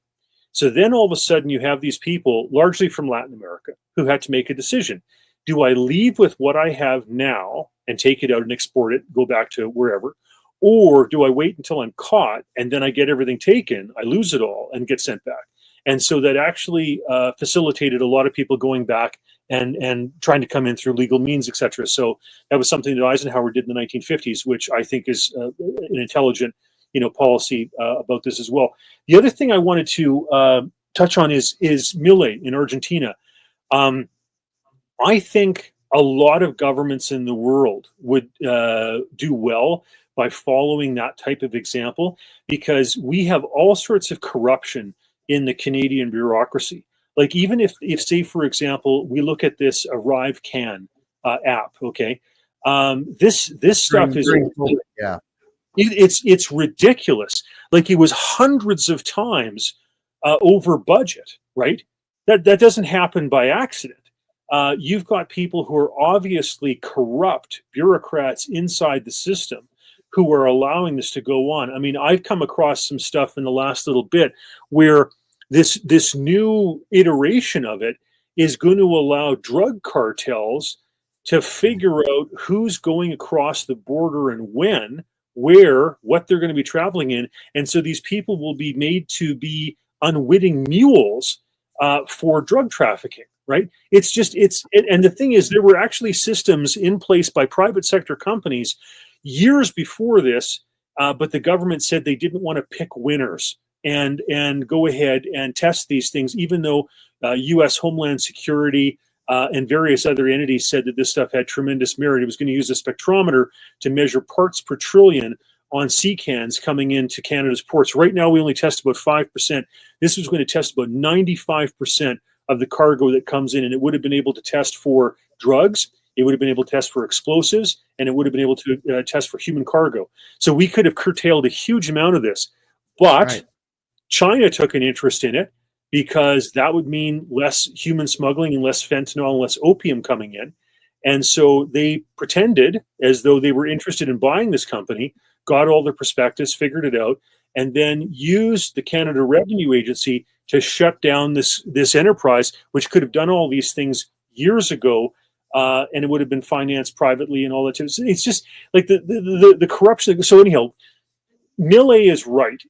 So then all of a sudden you have these people, largely from Latin America, who had to make a decision. Do I leave with what I have now and take it out and export it, go back to wherever? Or do I wait until I'm caught and then I get everything taken, I lose it all and get sent back? And so that actually facilitated a lot of people going back and trying to come in through legal means, etc. So that was something that Eisenhower did in the 1950s, which I think is an intelligent policy about this as well. The other thing I wanted to touch on is Milei in Argentina. I think a lot of governments in the world would do well by following that type of example, because we have all sorts of corruption in the Canadian bureaucracy. Like, even if say, for example, we look at this Arrive Can app, okay, this stuff is yeah, it's ridiculous. Like, it was hundreds of times over budget, right? That doesn't happen by accident. You've got people who are obviously corrupt bureaucrats inside the system who are allowing this to go on. I mean, I've come across some stuff in the last little bit where this new iteration of it is going to allow drug cartels to figure out who's going across the border and when, where, what they're going to be traveling in. And so these people will be made to be unwitting mules for drug trafficking, right? And the thing is, there were actually systems in place by private sector companies years before this, but the government said they didn't want to pick winners and go ahead and test these things, even though U.S. Homeland Security and various other entities said that this stuff had tremendous merit. It was going to use a spectrometer to measure parts per trillion on sea cans coming into Canada's ports. Right now, we only test about 5%. This was going to test about 95% of the cargo that comes in, and it would have been able to test for drugs, it would have been able to test for explosives, and it would have been able to test for human cargo. So we could have curtailed a huge amount of this. But right. China took an interest in it because that would mean less human smuggling and less fentanyl and less opium coming in. And so they pretended as though they were interested in buying this company, got all their prospectus, figured it out, and then used the Canada Revenue Agency to shut down this enterprise, which could have done all these things years ago, and it would have been financed privately and all that. It's just like the corruption. So anyhow, Milei is right.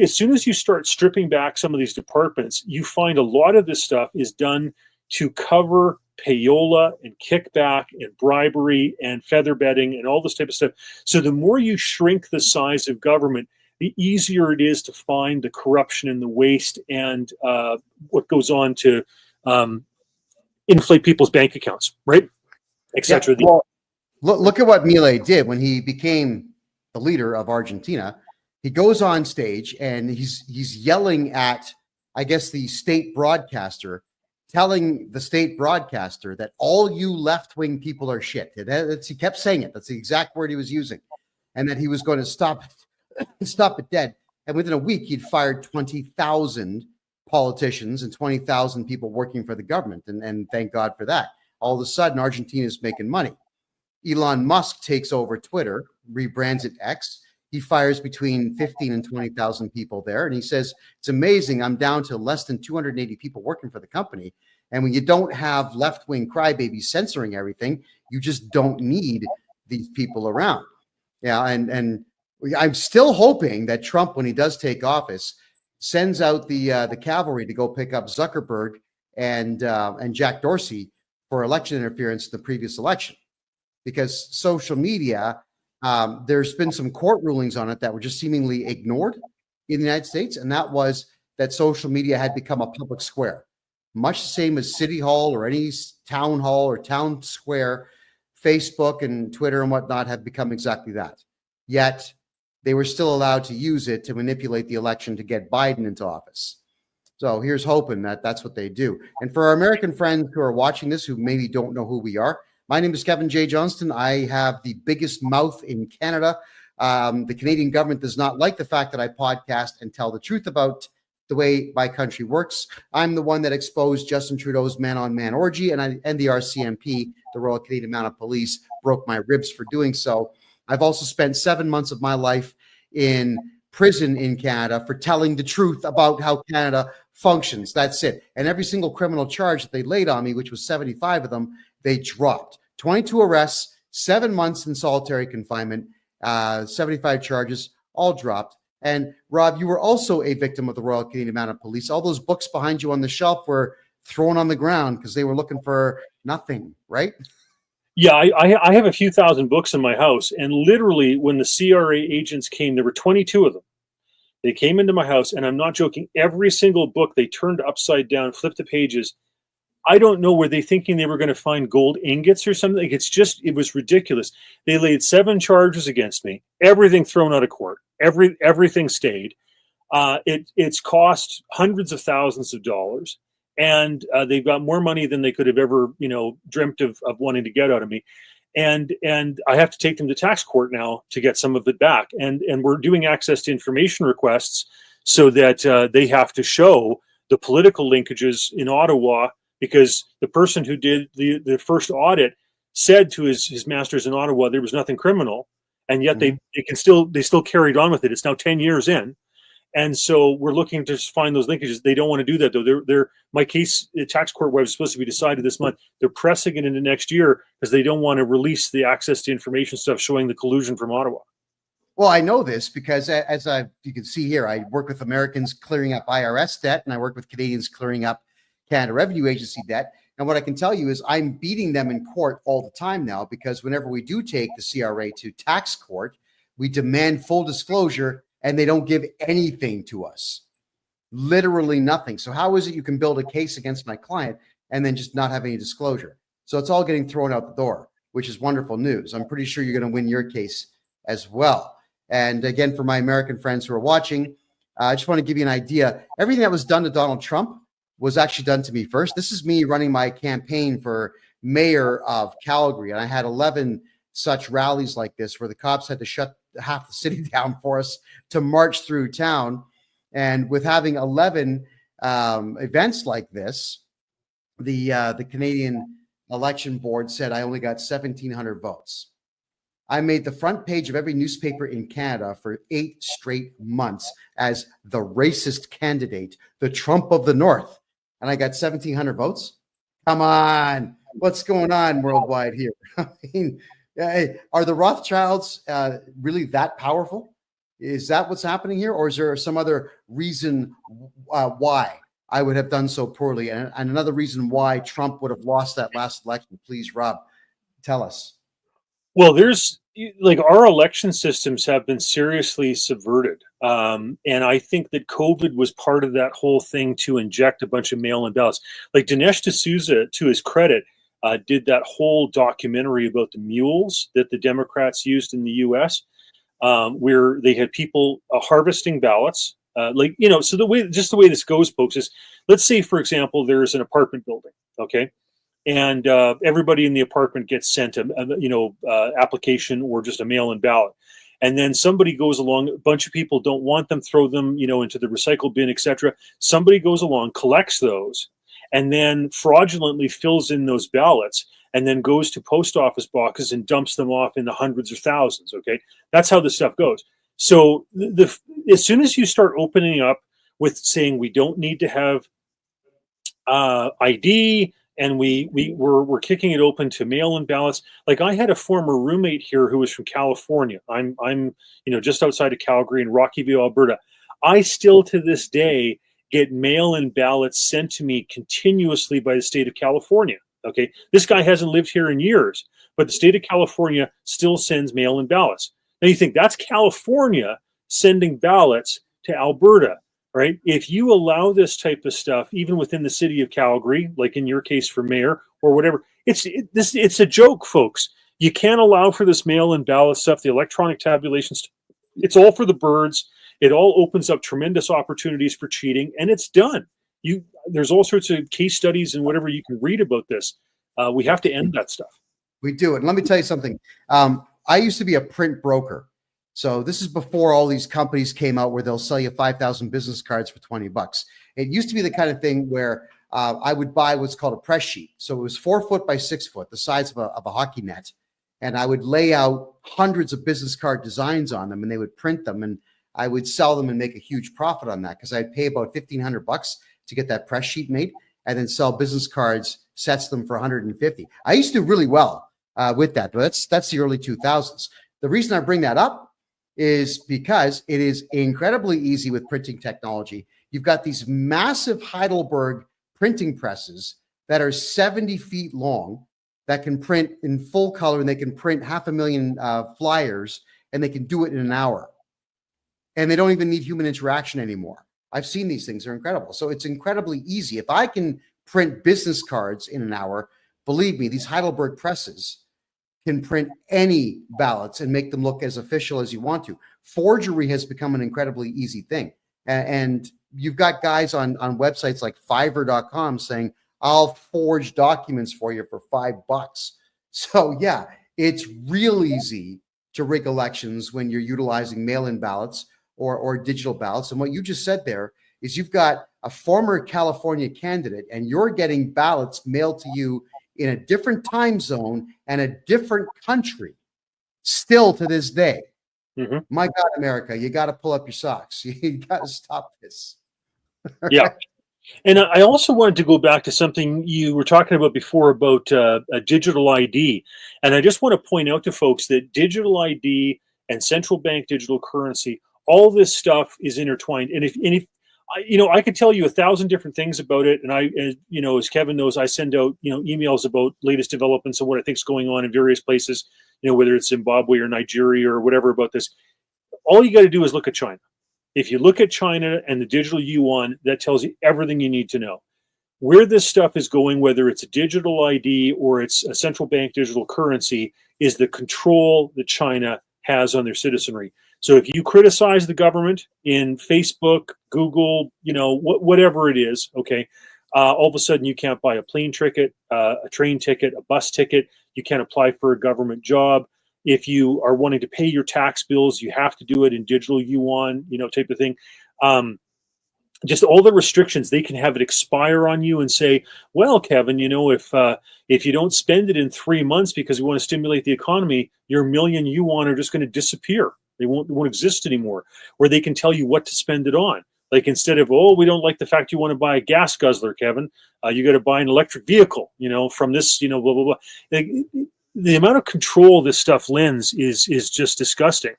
As soon as you start stripping back some of these departments, you find a lot of this stuff is done to cover payola and kickback and bribery and feather bedding and all this type of stuff. So the more you shrink the size of government, the easier it is to find the corruption and the waste and what goes on to inflate people's bank accounts, right? Etc. Yeah, well, look at what Milei did when he became the leader of Argentina. He goes on stage and he's yelling at, I guess, the state broadcaster, telling the state broadcaster that all you left-wing people are shit. He kept saying it. That's the exact word he was using. And that he was going to stop it dead. And within a week, he'd fired 20,000 politicians and 20,000 people working for the government. And thank God for that. All of a sudden, Argentina is making money. Elon Musk takes over Twitter, rebrands it X. He fires between 15 and 20,000 people there. And he says, it's amazing. I'm down to less than 280 people working for the company. And when you don't have left-wing crybabies censoring everything, you just don't need these people around. Yeah, and I'm still hoping that Trump, when he does take office, sends out the cavalry to go pick up Zuckerberg and Jack Dorsey for election interference in the previous election. Because social media, there's been some court rulings on it that were just seemingly ignored in the United States, and that was that social media had become a public square, much the same as City Hall or any town hall or town square. Facebook and Twitter and whatnot have become exactly that. Yet they were still allowed to use it to manipulate the election to get Biden into office. So here's hoping that that's what they do. And for our American friends who are watching this, who maybe don't know who we are, my name is Kevin J. Johnston. I have the biggest mouth in Canada. The Canadian government does not like the fact that I podcast and tell the truth about the way my country works. I'm the one that exposed Justin Trudeau's man-on-man orgy, and the RCMP, the Royal Canadian Mounted Police, broke my ribs for doing so. I've also spent 7 months of my life in prison in Canada for telling the truth about how Canada functions. That's it. And every single criminal charge that they laid on me, which was 75 of them, they dropped. 22 arrests, 7 months in solitary confinement, 75 charges, all dropped. And Rob, you were also a victim of the Royal Canadian Mounted Police. All those books behind you on the shelf were thrown on the ground because they were looking for nothing, right? Yeah, I have a few thousand books in my house. And literally, when the CRA agents came, there were 22 of them. They came into my house, and I'm not joking, every single book they turned upside down, flipped the pages. I don't know, were they thinking they were going to find gold ingots or something? Like, it was ridiculous. They laid 7 charges against me, everything thrown out of court, everything stayed. It's cost hundreds of thousands of dollars, and they've got more money than they could have ever, dreamt of wanting to get out of me. And I have to take them to tax court now to get some of it back. And we're doing access to information requests so that they have to show the political linkages in Ottawa, because the person who did the first audit said to his masters in Ottawa there was nothing criminal, and yet they still carried on with it. It's now 10 years in. And so we're looking to find those linkages. They don't want to do that, though. My case, the tax court was supposed to be decided this month. They're pressing it into next year because they don't want to release the access to information stuff showing the collusion from Ottawa. Well, I know this because you can see here, I work with Americans clearing up IRS debt, and I work with Canadians clearing up Canada Revenue Agency debt. And what I can tell you is I'm beating them in court all the time now, because whenever we do take the CRA to tax court, we demand full disclosure, and they don't give anything to us, literally nothing. So how is it you can build a case against my client and then just not have any disclosure? So it's all getting thrown out the door, which is wonderful news. I'm pretty sure you're going to win your case as well. And again, for my American friends who are watching, I just want to give you an idea. Everything that was done to Donald Trump was actually done to me first. This is me running my campaign for mayor of Calgary. And I had 11 such rallies like this where the cops had to shut half the city down for us to march through town. And with having 11 events like this, the Canadian Election Board said I only got 1,700 votes. I made the front page of every newspaper in Canada for 8 straight months as the racist candidate, the Trump of the North. And I got 1,700 votes. Come on. What's going on worldwide here? I mean, are the Rothschilds really that powerful? Is that what's happening here? Or is there some other reason why I would have done so poorly? And another reason why Trump would have lost that last election? Please, Rob, tell us. Well, there's our election systems have been seriously subverted. And I think that COVID was part of that whole thing to inject a bunch of mail-in ballots. Like Dinesh D'Souza, to his credit, did that whole documentary about the mules that the Democrats used in the U.S., where they had people harvesting ballots. So the way this goes, folks, is let's say, for example, there's an apartment building, okay? And everybody in the apartment gets sent a application or just a mail-in ballot. And then somebody goes along, a bunch of people don't want them, throw them, into the recycle bin, etc. Somebody goes along, collects those, and then fraudulently fills in those ballots, and then goes to post office boxes and dumps them off in the hundreds or thousands, okay? That's how this stuff goes. So as soon as you start opening up with saying we don't need to have ID, and we're kicking it open to mail-in ballots. Like I had a former roommate here who was from California. I'm just outside of Calgary in Rockyville, Alberta. I still to this day get mail-in ballots sent to me continuously by the state of California. Okay, this guy hasn't lived here in years, but the state of California still sends mail-in ballots. Now you think that's California sending ballots to Alberta. Right? If you allow this type of stuff, even within the city of Calgary, like in your case for mayor or whatever, it's a joke, folks. You can't allow for this mail-in ballot stuff, the electronic tabulations. It's all for the birds. It all opens up tremendous opportunities for cheating, and it's done. There's all sorts of case studies and whatever you can read about this. We have to end that stuff. We do it. And let me tell you something. I used to be a print broker. So this is before all these companies came out where they'll sell you 5,000 business cards for $20. It used to be the kind of thing where I would buy what's called a press sheet. So it was 4 foot by 6 foot, the size of a hockey net. And I would lay out hundreds of business card designs on them, and they would print them, and I would sell them and make a huge profit on that because I'd pay about $1,500 to get that press sheet made and then sell business cards, sets them for $150. I used to do really well with that, but that's the early 2000s. The reason I bring that up is because it is incredibly easy with printing technology. You've got these massive Heidelberg printing presses that are 70 feet long that can print in full color, and they can print 500,000 flyers, and they can do it in an hour. and they don't even need human interaction anymore. I've seen these things. They're incredible. So it's incredibly easy. If I can print business cards in an hour, believe me, these Heidelberg presses can print any ballots and make them look as official as you want to. Forgery has become an incredibly easy thing. And you've got guys on websites like Fiverr.com saying, I'll forge documents for you for $5. So yeah, it's real easy to rig elections when you're utilizing mail-in ballots or digital ballots. And what you just said there is you've got a former California candidate and you're getting ballots mailed to you in a different time zone and a different country still to this day. Mm-hmm. My God, America, you got to pull up your socks. You got to stop this. Yeah. And I also wanted to go back to something you were talking about before about a digital ID. And I just want to point out to folks that digital ID and central bank digital currency, all this stuff is intertwined. And if I could tell you 1,000 different things about it. And as Kevin knows, I send out, emails about latest developments and what I think is going on in various places, whether it's Zimbabwe or Nigeria or whatever about this. All you got to do is look at China. If you look at China and the digital yuan, that tells you everything you need to know. Where this stuff is going, whether it's a digital ID or it's a central bank digital currency, is the control that China has on their citizenry. So if you criticize the government in Facebook, Google, whatever it is, okay, all of a sudden you can't buy a plane ticket, a train ticket, a bus ticket. You can't apply for a government job. If you are wanting to pay your tax bills, you have to do it in digital yuan, type of thing. Just all the restrictions, they can have it expire on you and say, well, Kevin, if you don't spend it in 3 months because we want to stimulate the economy, your million yuan are just going to disappear. They won't exist anymore. Or they can tell you what to spend it on. Like instead of, we don't like the fact you want to buy a gas guzzler, Kevin. You got to buy an electric vehicle, from this, blah, blah, blah. The amount of control this stuff lends is just disgusting.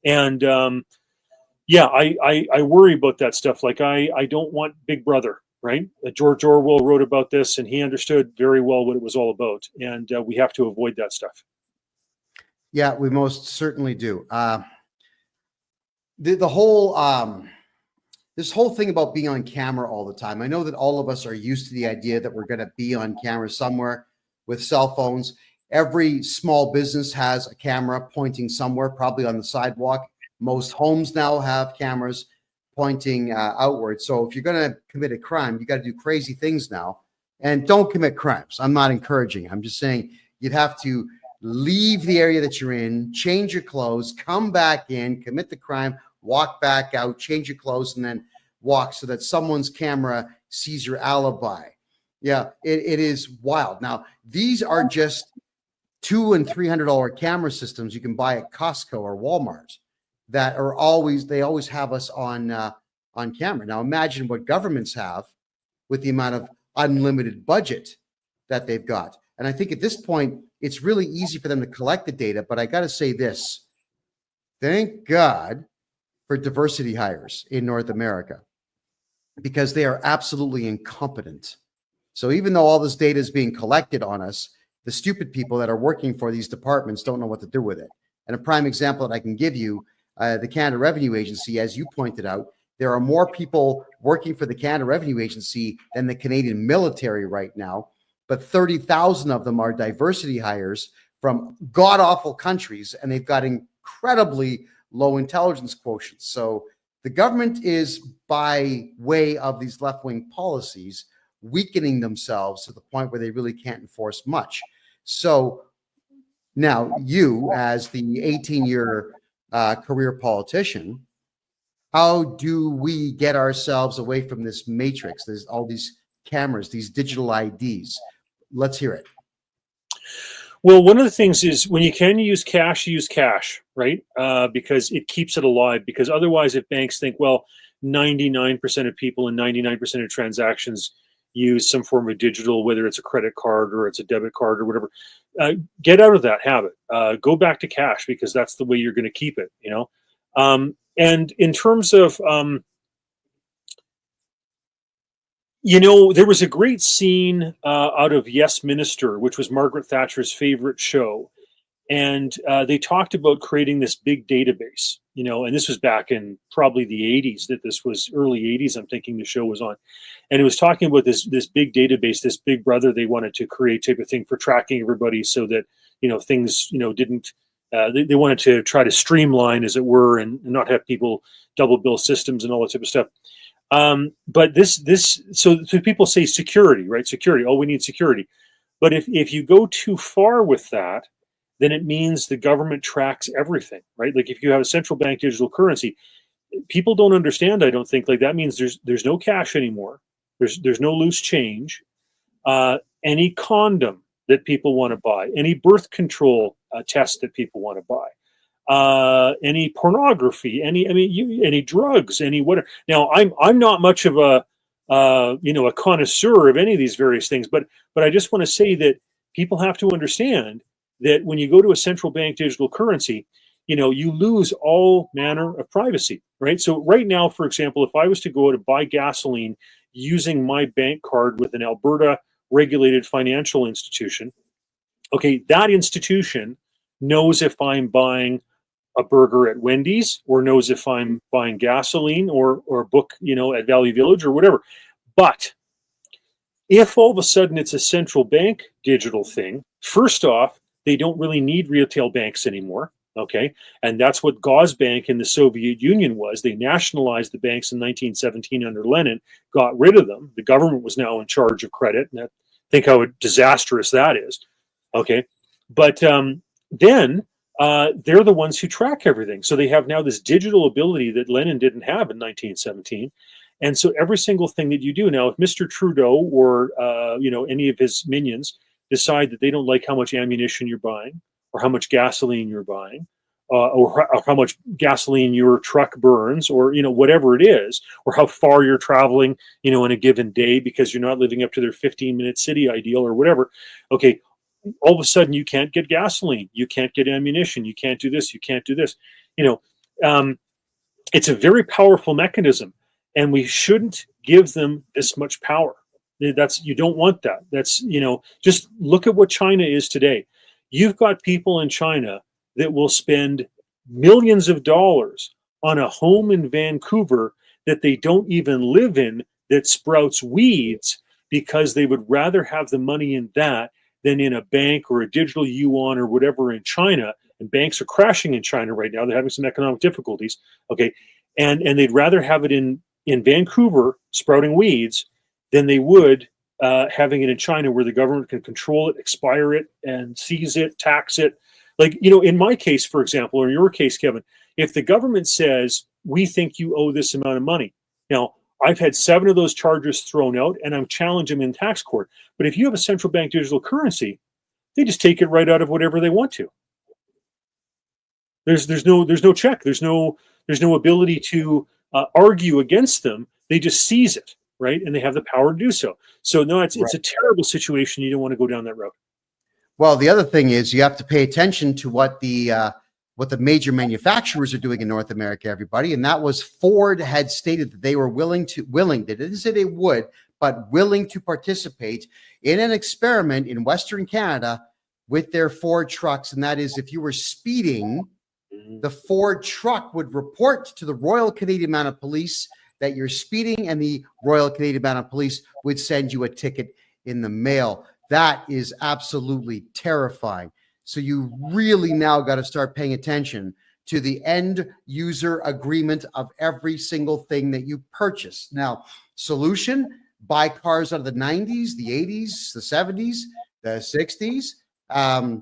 And I worry about that stuff. Like I don't want Big Brother, right? George Orwell wrote about this and he understood very well what it was all about. And we have to avoid that stuff. Yeah, we most certainly do. The whole this whole thing about being on camera all the time. I know that all of us are used to the idea that we're going to be on camera somewhere with cell phones. Every small business has a camera pointing somewhere, probably on the sidewalk. Most homes now have cameras pointing outward. So if you're going to commit a crime, you got to do crazy things now. And don't commit crimes. I'm not encouraging. I'm just saying you'd have to leave the area that you're in, change your clothes, come back in, commit the crime, walk back out, change your clothes, and then walk so that someone's camera sees your alibi. Yeah, it is wild. Now, these are just $200 and $300 camera systems you can buy at Costco or Walmart that are they always have us on camera. Now, imagine what governments have with the amount of unlimited budget that they've got. And I think at this point, it's really easy for them to collect the data. But I got to say this, thank God for diversity hires in North America, because they are absolutely incompetent. So even though all this data is being collected on us, the stupid people that are working for these departments don't know what to do with it. And a prime example that I can give you, the Canada Revenue Agency, as you pointed out, there are more people working for the Canada Revenue Agency than the Canadian military right now, but 30,000 of them are diversity hires from god-awful countries, and they've got incredibly low intelligence quotients. So the government is, by way of these left-wing policies, weakening themselves to the point where they really can't enforce much. So now you, as the 18-year career politician, how do we get ourselves away from this matrix? There's all these cameras, these digital IDs. Let's hear it. Well, one of the things is when you can use cash, right? Because it keeps it alive. Because otherwise, if banks think, well, 99% of people and 99% of transactions use some form of digital, whether it's a credit card or it's a debit card or whatever, get out of that habit. Go back to cash, because that's the way you're going to keep it, And in terms of, there was a great scene out of Yes Minister, which was Margaret Thatcher's favorite show. And they talked about creating this big database, and this was back in probably the 80s, that this was early 80s, I'm thinking the show was on. And it was talking about this big database, this big brother they wanted to create type of thing for tracking everybody so that, things, didn't, they wanted to try to streamline, as it were, and not have people double bill systems and all that type of stuff. But so people say security, right? Security. Oh, we need security. But if you go too far with that, then it means the government tracks everything, right? Like if you have a central bank digital currency, people don't understand. I don't think, like, that means there's no cash anymore. There's no loose change. Any condom that people want to buy, any birth control test that people want to buy, any pornography, any drugs, any whatever. Now, I'm not much of a a connoisseur of any of these various things, but I just want to say that people have to understand that when you go to a central bank digital currency, you lose all manner of privacy, right? So right now, for example, if I was to go to buy gasoline using my bank card with an Alberta regulated financial institution, okay, that institution knows if I'm buying a burger at Wendy's, or knows if I'm buying gasoline or a book, at Valley Village or whatever. But if all of a sudden it's a central bank digital thing, first off, they don't really need retail banks anymore. Okay. And that's what Gazbank in the Soviet Union was. They nationalized the banks in 1917 under Lenin, got rid of them. The government was now in charge of credit. And think how disastrous that is. Okay. But then they're the ones who track everything. So they have now this digital ability that Lenin didn't have in 1917. And so every single thing that you do now, if Mr. Trudeau or any of his minions decide that they don't like how much ammunition you're buying, or how much gasoline you're buying, or how much gasoline your truck burns, or whatever it is, or how far you're traveling, in a given day because you're not living up to their 15-minute city ideal or whatever. Okay, all of a sudden you can't get gasoline, you can't get ammunition, you can't do this, you can't do this. It's a very powerful mechanism, and we shouldn't give them this much power. You don't want that. That's, just look at what China is today. You've got people in China that will spend millions of dollars on a home in Vancouver that they don't even live in, that sprouts weeds, because they would rather have the money in that than in a bank or a digital yuan or whatever in China. And banks are crashing in China right now. They're having some economic difficulties. Okay. And they'd rather have it in Vancouver sprouting weeds than they would having it in China, where the government can control it, expire it, and seize it, tax it. Like, in my case, for example, or in your case, Kevin, if the government says, we think you owe this amount of money. Now, I've had 7 of those charges thrown out, and I'm challenging them in tax court. But if you have a central bank digital currency, they just take it right out of whatever they want to. There's no check. There's no ability to argue against them. They just seize it, right? And they have the power to do so. So no, it's a terrible situation. You don't want to go down that road. Well, the other thing is you have to pay attention to what the major manufacturers are doing in North America, everybody. And that was Ford had stated that they were willing, they didn't say they would, but willing to participate in an experiment in Western Canada with their Ford trucks. And that is, if you were speeding, the Ford truck would report to the Royal Canadian Mounted Police that you're speeding, and the Royal Canadian Mounted Police would send you a ticket in the mail. That is absolutely terrifying. So you really now got to start paying attention to the end user agreement of every single thing that you purchase. Now, solution, buy cars out of the 90s, the 80s, the 70s, the 60s.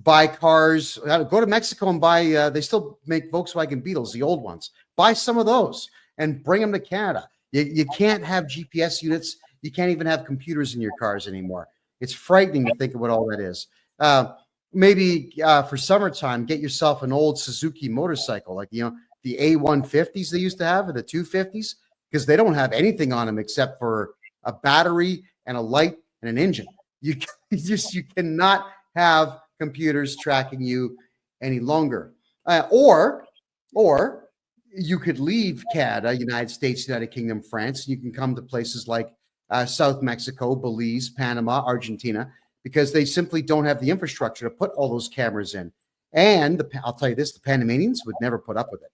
Buy cars, go to Mexico and buy, they still make Volkswagen Beetles, the old ones. Buy some of those and bring them to Canada. You can't have GPS units. You can't even have computers in your cars anymore. It's frightening to think of what all that is. Maybe for summertime, get yourself an old Suzuki motorcycle, like, the A150s they used to have, or the 250s, because they don't have anything on them except for a battery and a light and an engine. You cannot have computers tracking you any longer. Or you could leave Canada, United States, United Kingdom, France. You can come to places like South Mexico, Belize, Panama, Argentina. because they simply don't have the infrastructure to put all those cameras in. And I'll tell you this, the Panamanians would never put up with it.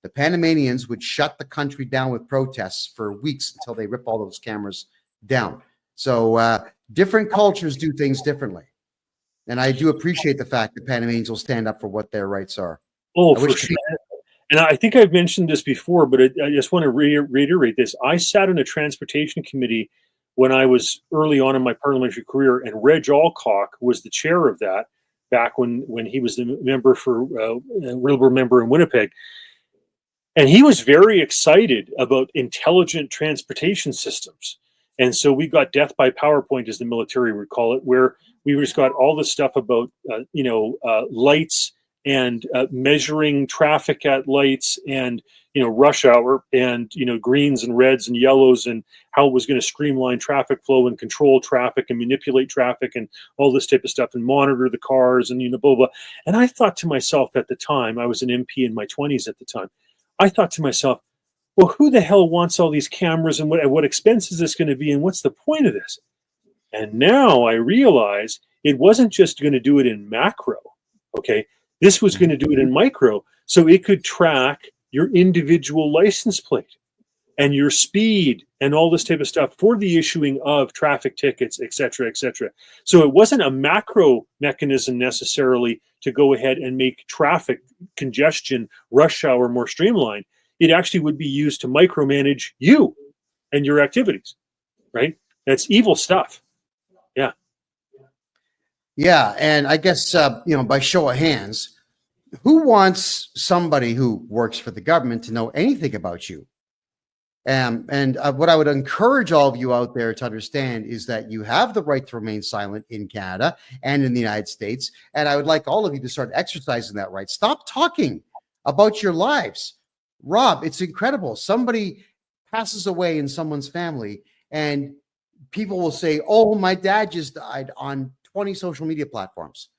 The Panamanians would shut the country down with protests for weeks until they rip all those cameras down. So different cultures do things differently. And I do appreciate the fact that Panamanians will stand up for what their rights are. Oh, for sure. And I think I've mentioned this before, but I just want to reiterate this. I sat in a transportation committee when I was early on in my parliamentary career, and Reg Alcock was the chair of that back when he was the member for Liberal member in Winnipeg. And he was very excited about intelligent transportation systems. And so we got death by PowerPoint, as the military would call it, where we just got all this stuff about, lights and measuring traffic at lights and, rush hour and, greens and reds and yellows, and how it was going to streamline traffic flow and control traffic and manipulate traffic and all this type of stuff and monitor the cars and, blah, blah. And I thought to myself at the time, I was an MP in my 20s at the time, I thought to myself, well, who the hell wants all these cameras, and what expense is this going to be, and what's the point of this? And now I realize it wasn't just going to do it in macro, okay? This was going to do it in micro, so it could track your individual license plate and your speed and all this type of stuff for the issuing of traffic tickets, et cetera, et cetera. So it wasn't a macro mechanism necessarily to go ahead and make traffic congestion, rush hour more streamlined. It actually would be used to micromanage you and your activities, right? That's evil stuff. Yeah. Yeah, and I guess, by show of hands, who wants somebody who works for the government to know anything about you? And what I would encourage all of you out there to understand is that you have the right to remain silent in Canada and in the United States. And I would like all of you to start exercising that right. Stop talking about your lives. Rob, it's incredible. Somebody passes away in someone's family and people will say, oh, my dad just died on 20 social media platforms.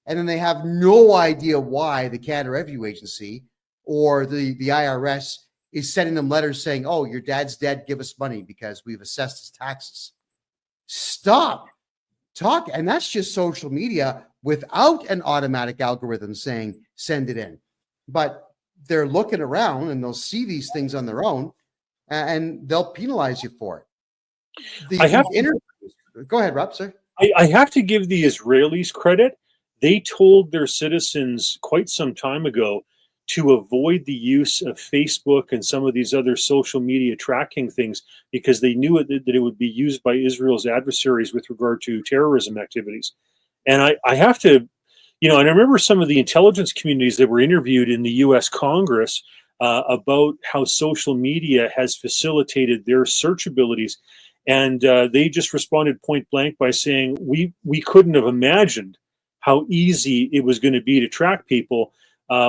And then they have no idea why the Canada Revenue Agency or the IRS is sending them letters saying, oh, your dad's dead, give us money because we've assessed his taxes. Stop. Talk. And that's just social media without an automatic algorithm saying, send it in. But they're looking around and they'll see these things on their own and they'll penalize you for it. Go ahead, Rob, sir. I have to give the Israelis credit. They told their citizens quite some time ago to avoid the use of Facebook and some of these other social media tracking things because they knew that it would be used by Israel's adversaries with regard to terrorism activities. And I have to, and I remember some of the intelligence communities that were interviewed in the U.S. Congress about how social media has facilitated their search abilities. And they just responded point blank by saying, we couldn't have imagined how easy it was going to be to track people.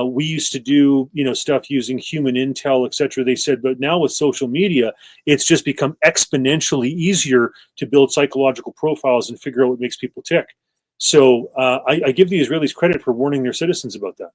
We used to do, stuff using human intel, et cetera. They said, but now with social media, it's just become exponentially easier to build psychological profiles and figure out what makes people tick. So I give the Israelis credit for warning their citizens about that.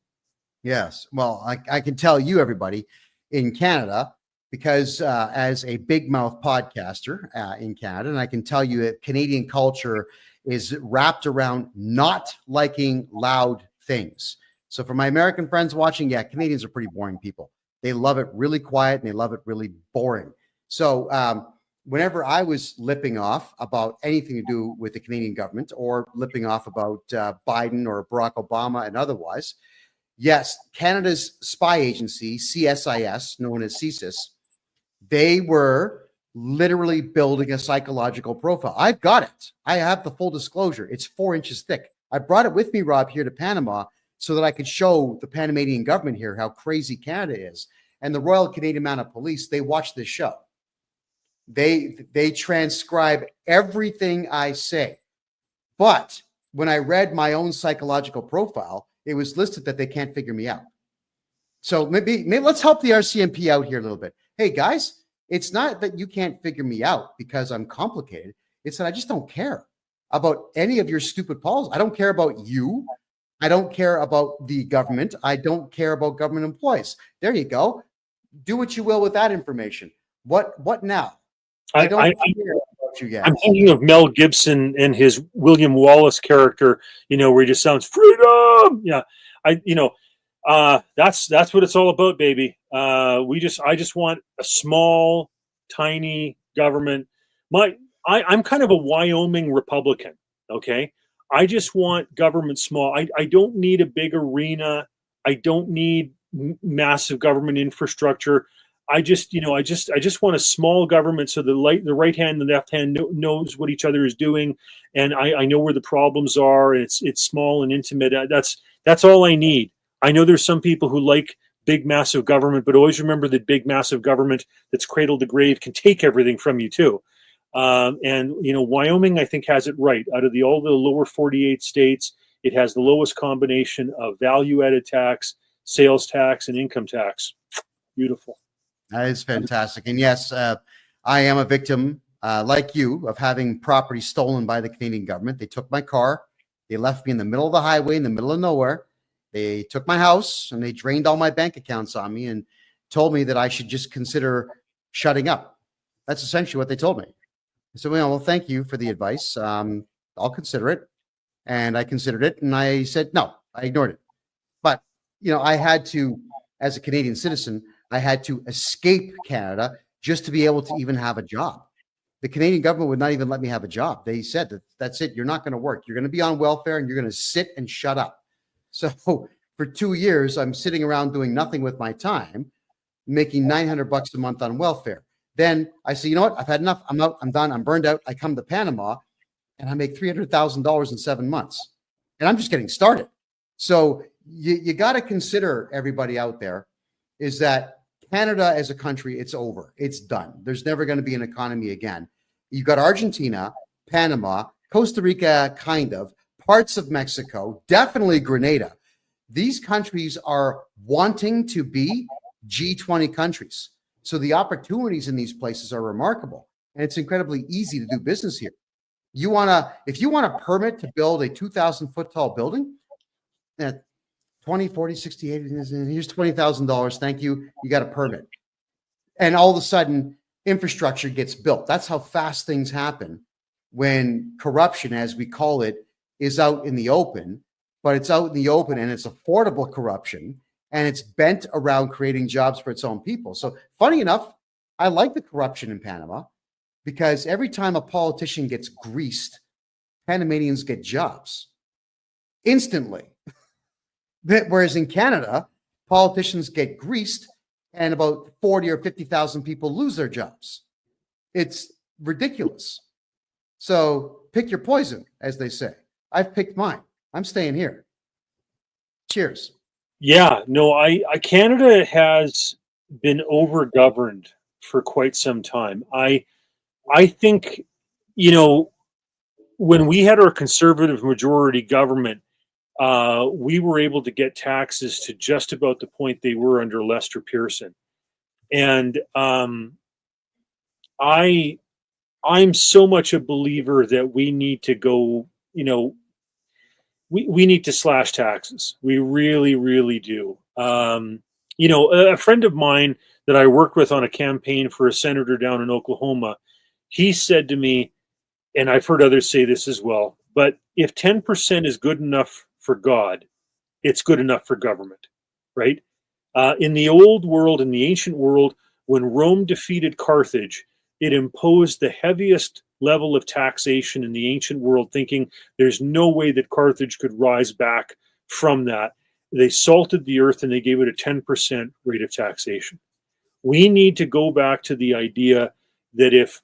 Yes. Well, I can tell you, everybody in Canada, because as a big mouth podcaster in Canada, and I can tell you that Canadian culture is wrapped around not liking loud things. So for my American friends watching, yeah, Canadians are pretty boring people. They love it really quiet and they love it really boring. So whenever I was lipping off about anything to do with the Canadian government or lipping off about Biden or Barack Obama and otherwise, yes, Canada's spy agency, CSIS, known as CSIS, they were literally building a psychological profile. I've got it. I have the full disclosure. It's 4 inches thick. I brought it with me, Rob, here to Panama so that I could show the Panamanian government here how crazy Canada is. And the Royal Canadian Mounted Police, they watch this show. They transcribe everything I say. But when I read my own psychological profile, it was listed that they can't figure me out. So maybe let's help the RCMP out here a little bit. Hey, guys, it's not that you can't figure me out because I'm complicated. It's that I just don't care about any of your stupid policies. I don't care about you. I don't care about the government. I don't care about government employees. There you go. Do what you will with that information. What now? I don't care about what you get. I'm thinking of Mel Gibson and his William Wallace character, where he just sounds freedom. Yeah. That's what it's all about, baby. I just want a small, tiny government. I'm kind of a Wyoming Republican. Okay. I just want government small. I don't need a big arena. I don't need massive government infrastructure. I just want a small government so the right hand and the left hand knows what each other is doing, and I know where the problems are, and it's small and intimate. That's all I need. I know there's some people who like big, massive government, but always remember that big, massive government that's cradle to grave can take everything from you too. Wyoming, I think, has it right. Out of all the lower 48 states, it has the lowest combination of value-added tax, sales tax, and income tax. Beautiful. That is fantastic. And yes, I am a victim, like you, of having property stolen by the Canadian government. They took my car. They left me in the middle of the highway, in the middle of nowhere. They took my house and they drained all my bank accounts on me and told me that I should just consider shutting up. That's essentially what they told me. I said, well, thank you for the advice. I'll consider it. And I considered it. And I said, no, I ignored it. But, I had to, as a Canadian citizen, I had to escape Canada just to be able to even have a job. The Canadian government would not even let me have a job. They said that's it. You're not going to work. You're going to be on welfare and you're going to sit and shut up. So for 2 years, I'm sitting around doing nothing with my time, making $900 a month on welfare. Then I say, you know what? I've had enough. I'm out. I'm done. I'm burned out. I come to Panama and I make $300,000 in 7 months. And I'm just getting started. So you got to consider, everybody out there, is that Canada as a country, it's over. It's done. There's never going to be an economy again. You've got Argentina, Panama, Costa Rica, kind of, parts of Mexico, definitely Grenada. These countries are wanting to be G20 countries. So the opportunities in these places are remarkable. And it's incredibly easy to do business here. If you want a permit to build a 2,000 foot tall building, 20, 40, 60, 80, here's $20,000. Thank you. You got a permit. And all of a sudden, infrastructure gets built. That's how fast things happen when corruption, as we call it, is out in the open. But it's out in the open and it's affordable corruption. And it's bent around creating jobs for its own people. So funny enough, I like the corruption in Panama because every time a politician gets greased, Panamanians get jobs instantly. Whereas in Canada, politicians get greased and about 40 or 50,000 people lose their jobs. It's ridiculous. So pick your poison, as they say. I've picked mine. I'm staying here. Cheers. Yeah, no, Canada has been overgoverned for quite some time. I think, when we had our conservative majority government, we were able to get taxes to just about the point they were under Lester Pearson. And I'm so much a believer that we need to go, we need to slash taxes. We really, really do. A friend of mine that I worked with on a campaign for a senator down in Oklahoma, he said to me, and I've heard others say this as well, but if 10% is good enough for God, it's good enough for government, right? In the old world, in the ancient world, when Rome defeated Carthage, it imposed the heaviest level of taxation in the ancient world, thinking there's no way that Carthage could rise back from that. They salted the earth and they gave it a 10% rate of taxation. We need to go back to the idea that if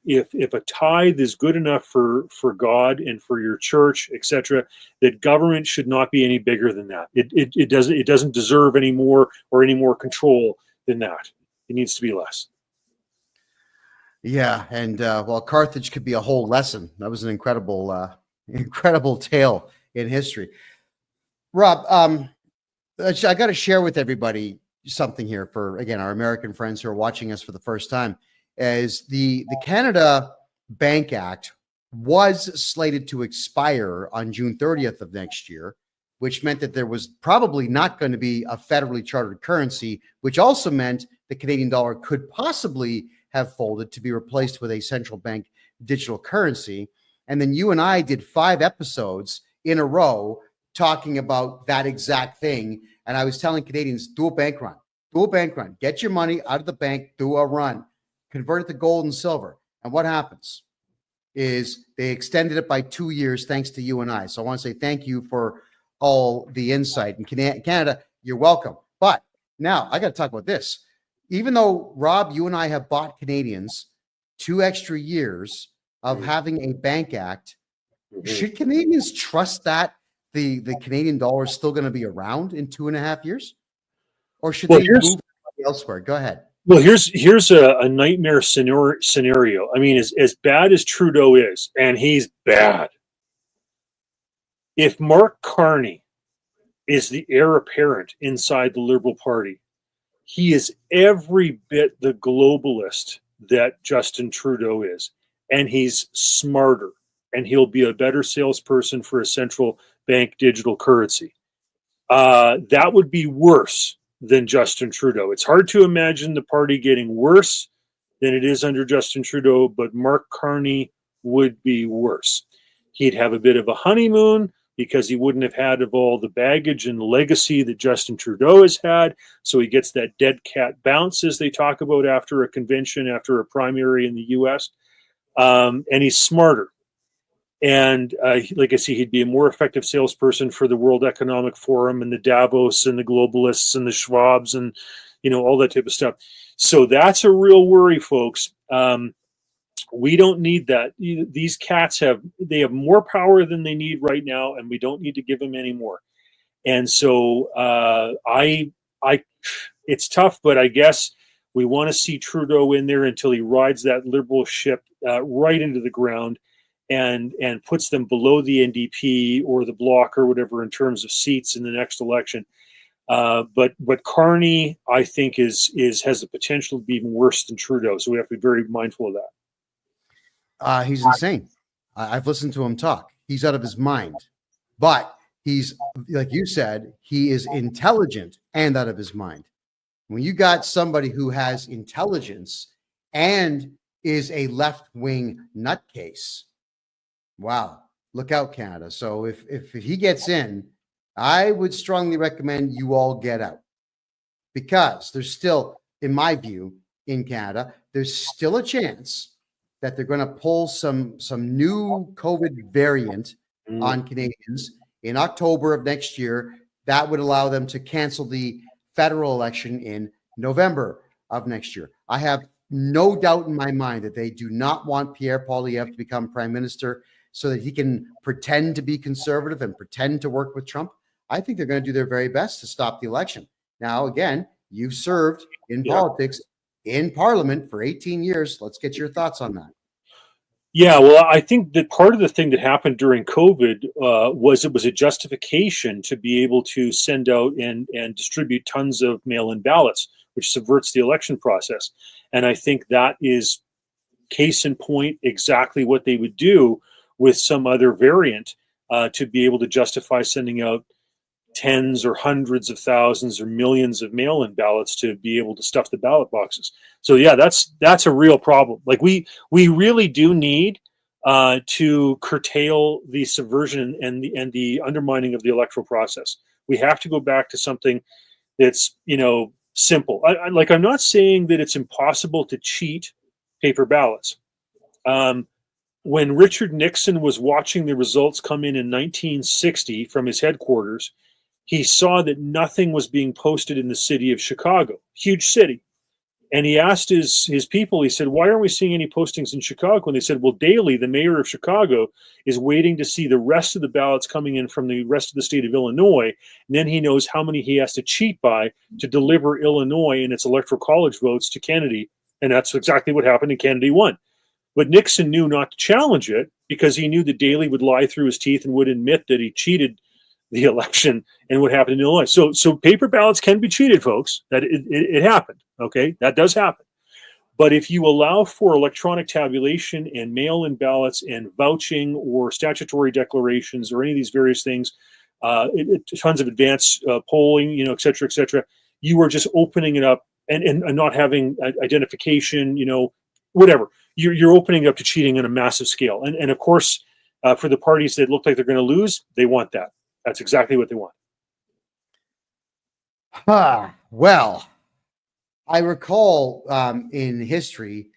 a tithe is good enough for God and for your church, etc., that government should not be any bigger than that. It doesn't deserve any more or any more control than that. It needs to be less. Yeah, and Carthage could be a whole lesson. That was an incredible tale in history. Rob, I got to share with everybody something here for, again, our American friends who are watching us for the first time. As the Canada Bank Act was slated to expire on June 30th of next year, which meant that there was probably not going to be a federally chartered currency, which also meant the Canadian dollar could possibly have folded to be replaced with a central bank digital currency. And then you and I did 5 episodes in a row talking about that exact thing. And I was telling Canadians, do a bank run, get your money out of the bank, do a run, convert it to gold and silver. And what happens is they extended it by 2 years, thanks to you and I. So I want to say thank you for all the insight. In Canada, you're welcome. But now I got to talk about this. Even though, Rob, you and I have bought Canadians 2 extra years of having a bank act, should Canadians trust that the Canadian dollar is still going to be around in 2.5 years? Or should they move elsewhere? Go ahead. Well, here's a nightmare scenario. I mean, as bad as Trudeau is, and he's bad, if Mark Carney is the heir apparent inside the Liberal Party, he is every bit the globalist that Justin Trudeau is, and he's smarter, and he'll be a better salesperson for a central bank digital currency. That would be worse than Justin Trudeau. It's hard to imagine the party getting worse than it is under Justin Trudeau, but Mark Carney would be worse. He'd have a bit of a honeymoon because he wouldn't have had of all the baggage and legacy that Justin Trudeau has had. So he gets that dead cat bounce, as they talk about after a convention, after a primary in the US. And he's smarter. And like I say, he'd be a more effective salesperson for the World Economic Forum and the Davos and the globalists and the Schwabs and, all that type of stuff. So that's a real worry, folks. We don't need that. These cats have more power than they need right now, and we don't need to give them any more. And so it's tough, but I guess we want to see Trudeau in there until he rides that Liberal ship right into the ground and puts them below the NDP or the Bloc or whatever in terms of seats in the next election. But Carney, I think, has the potential to be even worse than Trudeau. So we have to be very mindful of that. He's insane. I've listened to him talk. He's out of his mind. But he's, like you said, he is intelligent and out of his mind. When you got somebody who has intelligence and is a left-wing nutcase, wow, look out, Canada. So if he gets in, I would strongly recommend you all get out, because there's still, in my view, in Canada, there's still a chance that they're going to pull some new COVID variant on Canadians in October of next year. That would allow them to cancel the federal election in November of next year. I have no doubt in my mind that they do not want Pierre Poilievre to become prime minister so that he can pretend to be conservative and pretend to work with Trump. I think they're going to do their very best to stop the election. Now, again, you've served in politics, in Parliament for 18 years. Let's get your thoughts on that. Yeah, well, I think that part of the thing that happened during COVID was it was a justification to be able to send out and distribute tons of mail-in ballots, which subverts the election process. And I think that is, case in point, exactly what they would do with some other variant to be able to justify sending out tens or hundreds of thousands or millions of mail-in ballots to be able to stuff the ballot boxes. So yeah, that's a real problem. Like we really do need to curtail the subversion and the undermining of the electoral process. We have to go back to something that's simple. I'm not saying that it's impossible to cheat paper ballots. When Richard Nixon was watching the results come in 1960 from his headquarters, he saw that nothing was being posted in the city of Chicago, huge city. And he asked his people, he said, why aren't we seeing any postings in Chicago? And they said, well, Daley, the mayor of Chicago, is waiting to see the rest of the ballots coming in from the rest of the state of Illinois. And then he knows how many he has to cheat by to deliver Illinois and its electoral college votes to Kennedy. And that's exactly what happened, and Kennedy won. But Nixon knew not to challenge it because he knew that Daley would lie through his teeth and would admit that he cheated the election and what happened in Illinois. So paper ballots can be cheated, folks. That it happened. Okay, that does happen. But if you allow for electronic tabulation and mail-in ballots and vouching or statutory declarations or any of these various things, tons of advanced polling, et cetera, you are just opening it up and not having identification, whatever. you're opening up to cheating on a massive scale. And of course, for the parties that look like they're going to lose, they want that. That's exactly what they want. Well, I recall in history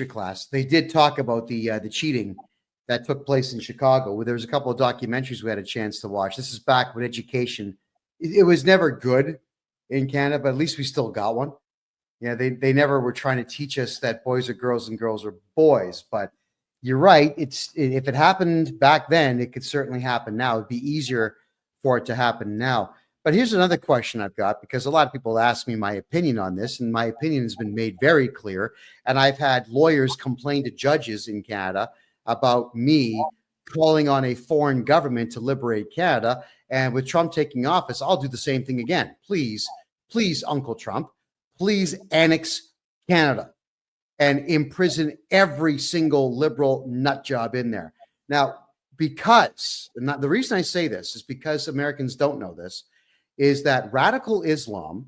class, they did talk about the cheating that took place in Chicago. Where there was a couple of documentaries we had a chance to watch. This is back when education, it was never good in Canada, but at least we still got one. Yeah, they never were trying to teach us that boys are girls and girls are boys. But you're right. If it happened back then, it could certainly happen now. It'd be easier for it to happen now. But here's another question I've got, because a lot of people ask me my opinion on this, and my opinion has been made very clear. And I've had lawyers complain to judges in Canada about me calling on a foreign government to liberate Canada. And with Trump taking office, I'll do the same thing again. Please, Uncle Trump, please annex Canada and imprison every single liberal nut job in there. Now, the reason I say this is because Americans don't know this, is that radical Islam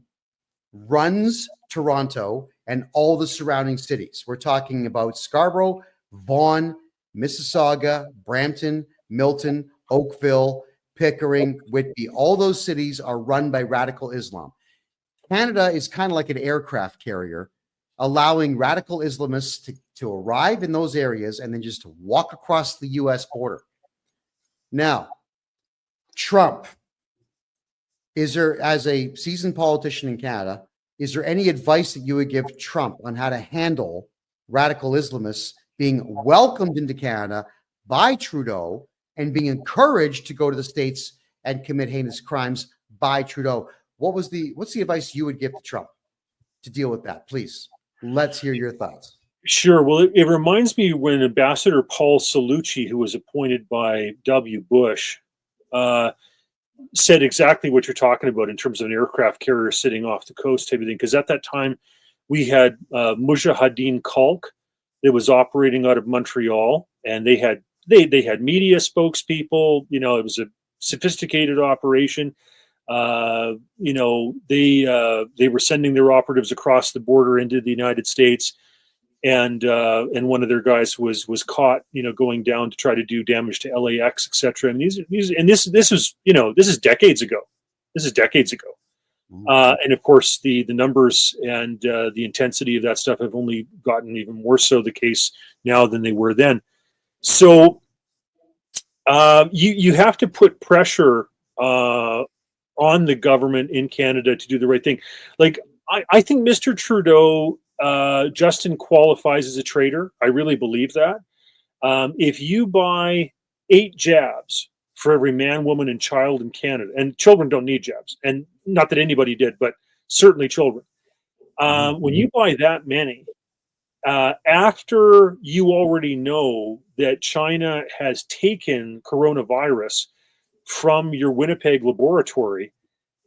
runs Toronto and all the surrounding cities. We're talking about Scarborough, Vaughan, Mississauga, Brampton, Milton, Oakville, Pickering, Whitby. All those cities are run by radical Islam. Canada is kind of like an aircraft carrier, allowing radical Islamists to arrive in those areas and then just walk across the U.S. border. Now, Trump, is there, as a seasoned politician in Canada, is there any advice that you would give Trump on how to handle radical Islamists being welcomed into Canada by Trudeau and being encouraged to go to the States and commit heinous crimes by Trudeau? What's the advice you would give to Trump to deal with that? Please, let's hear your thoughts. Sure. Well, it reminds me when Ambassador Paul Cellucci, who was appointed by W. Bush, said exactly what you're talking about in terms of an aircraft carrier sitting off the coast type of thing. Because at that time, we had Mujahideen Khalq that was operating out of Montreal, and they had media spokespeople. You know, it was a sophisticated operation. You know, they were sending their operatives across the border into the United States, and one of their guys was caught, you know, going down to try to do damage to LAX, etc. And this was, you know, this is decades ago. And of course, the numbers and the intensity of that stuff have only gotten even more so the case now than they were then. So you have to put pressure on the government in Canada to do the right thing. Like, I think Mr. Trudeau, Justin, qualifies as a traitor. I really believe that. If you buy 8 jabs for every man, woman, and child in Canada, and children don't need jabs, and not that anybody did, but certainly children. When you buy that many, after you already know that China has taken coronavirus from your Winnipeg laboratory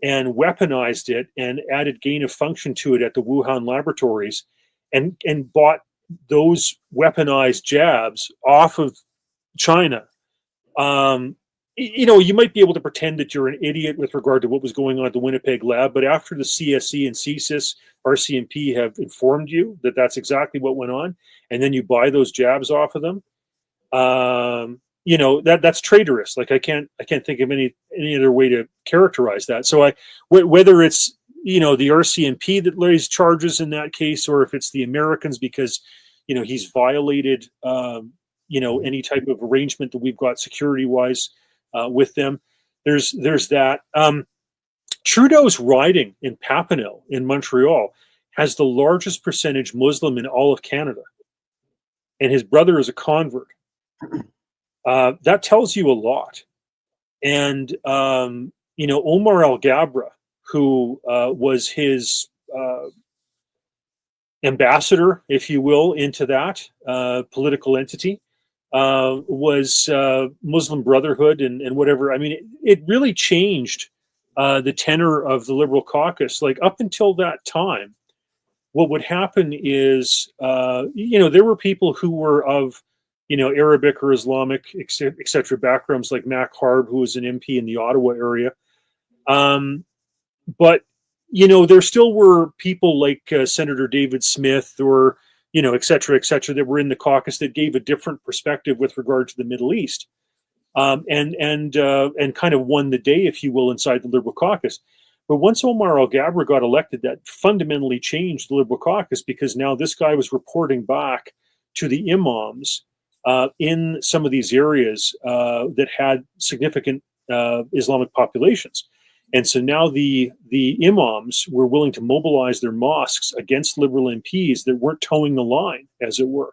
and weaponized it and added gain of function to it at the Wuhan laboratories, and bought those weaponized jabs off of China, you know, you might be able to pretend that you're an idiot with regard to what was going on at the Winnipeg lab, but after the CSE and CSIS, RCMP have informed you that that's exactly what went on, and then you buy those jabs off of them, you know, that's traitorous. Like, I can't think of any other way to characterize that. So whether it's, you know, the RCMP that lays charges in that case, or if it's the Americans because, you know, he's violated, you know, any type of arrangement that we've got security wise with them. There's that. Trudeau's riding in Papineau in Montreal has the largest percentage Muslim in all of Canada, and his brother is a convert. That tells you a lot. And you know, Omar Al Gabra, who was his ambassador, if you will, into that political entity, was Muslim Brotherhood and whatever. I mean, it really changed the tenor of the Liberal caucus. Like, up until that time, what would happen is, you know, there were people who were of, you know, Arabic or Islamic, et cetera, backgrounds, like Mac Harb, who was an MP in the Ottawa area. But, you know, there still were people like Senator David Smith or et cetera, that were in the caucus that gave a different perspective with regard to the Middle East, and kind of won the day, if you will, inside the Liberal caucus. But once Omar Al-Gabra got elected, that fundamentally changed the Liberal caucus, because now this guy was reporting back to the imams in some of these areas that had significant Islamic populations. And so now the imams were willing to mobilize their mosques against Liberal MPs that weren't towing the line, as it were,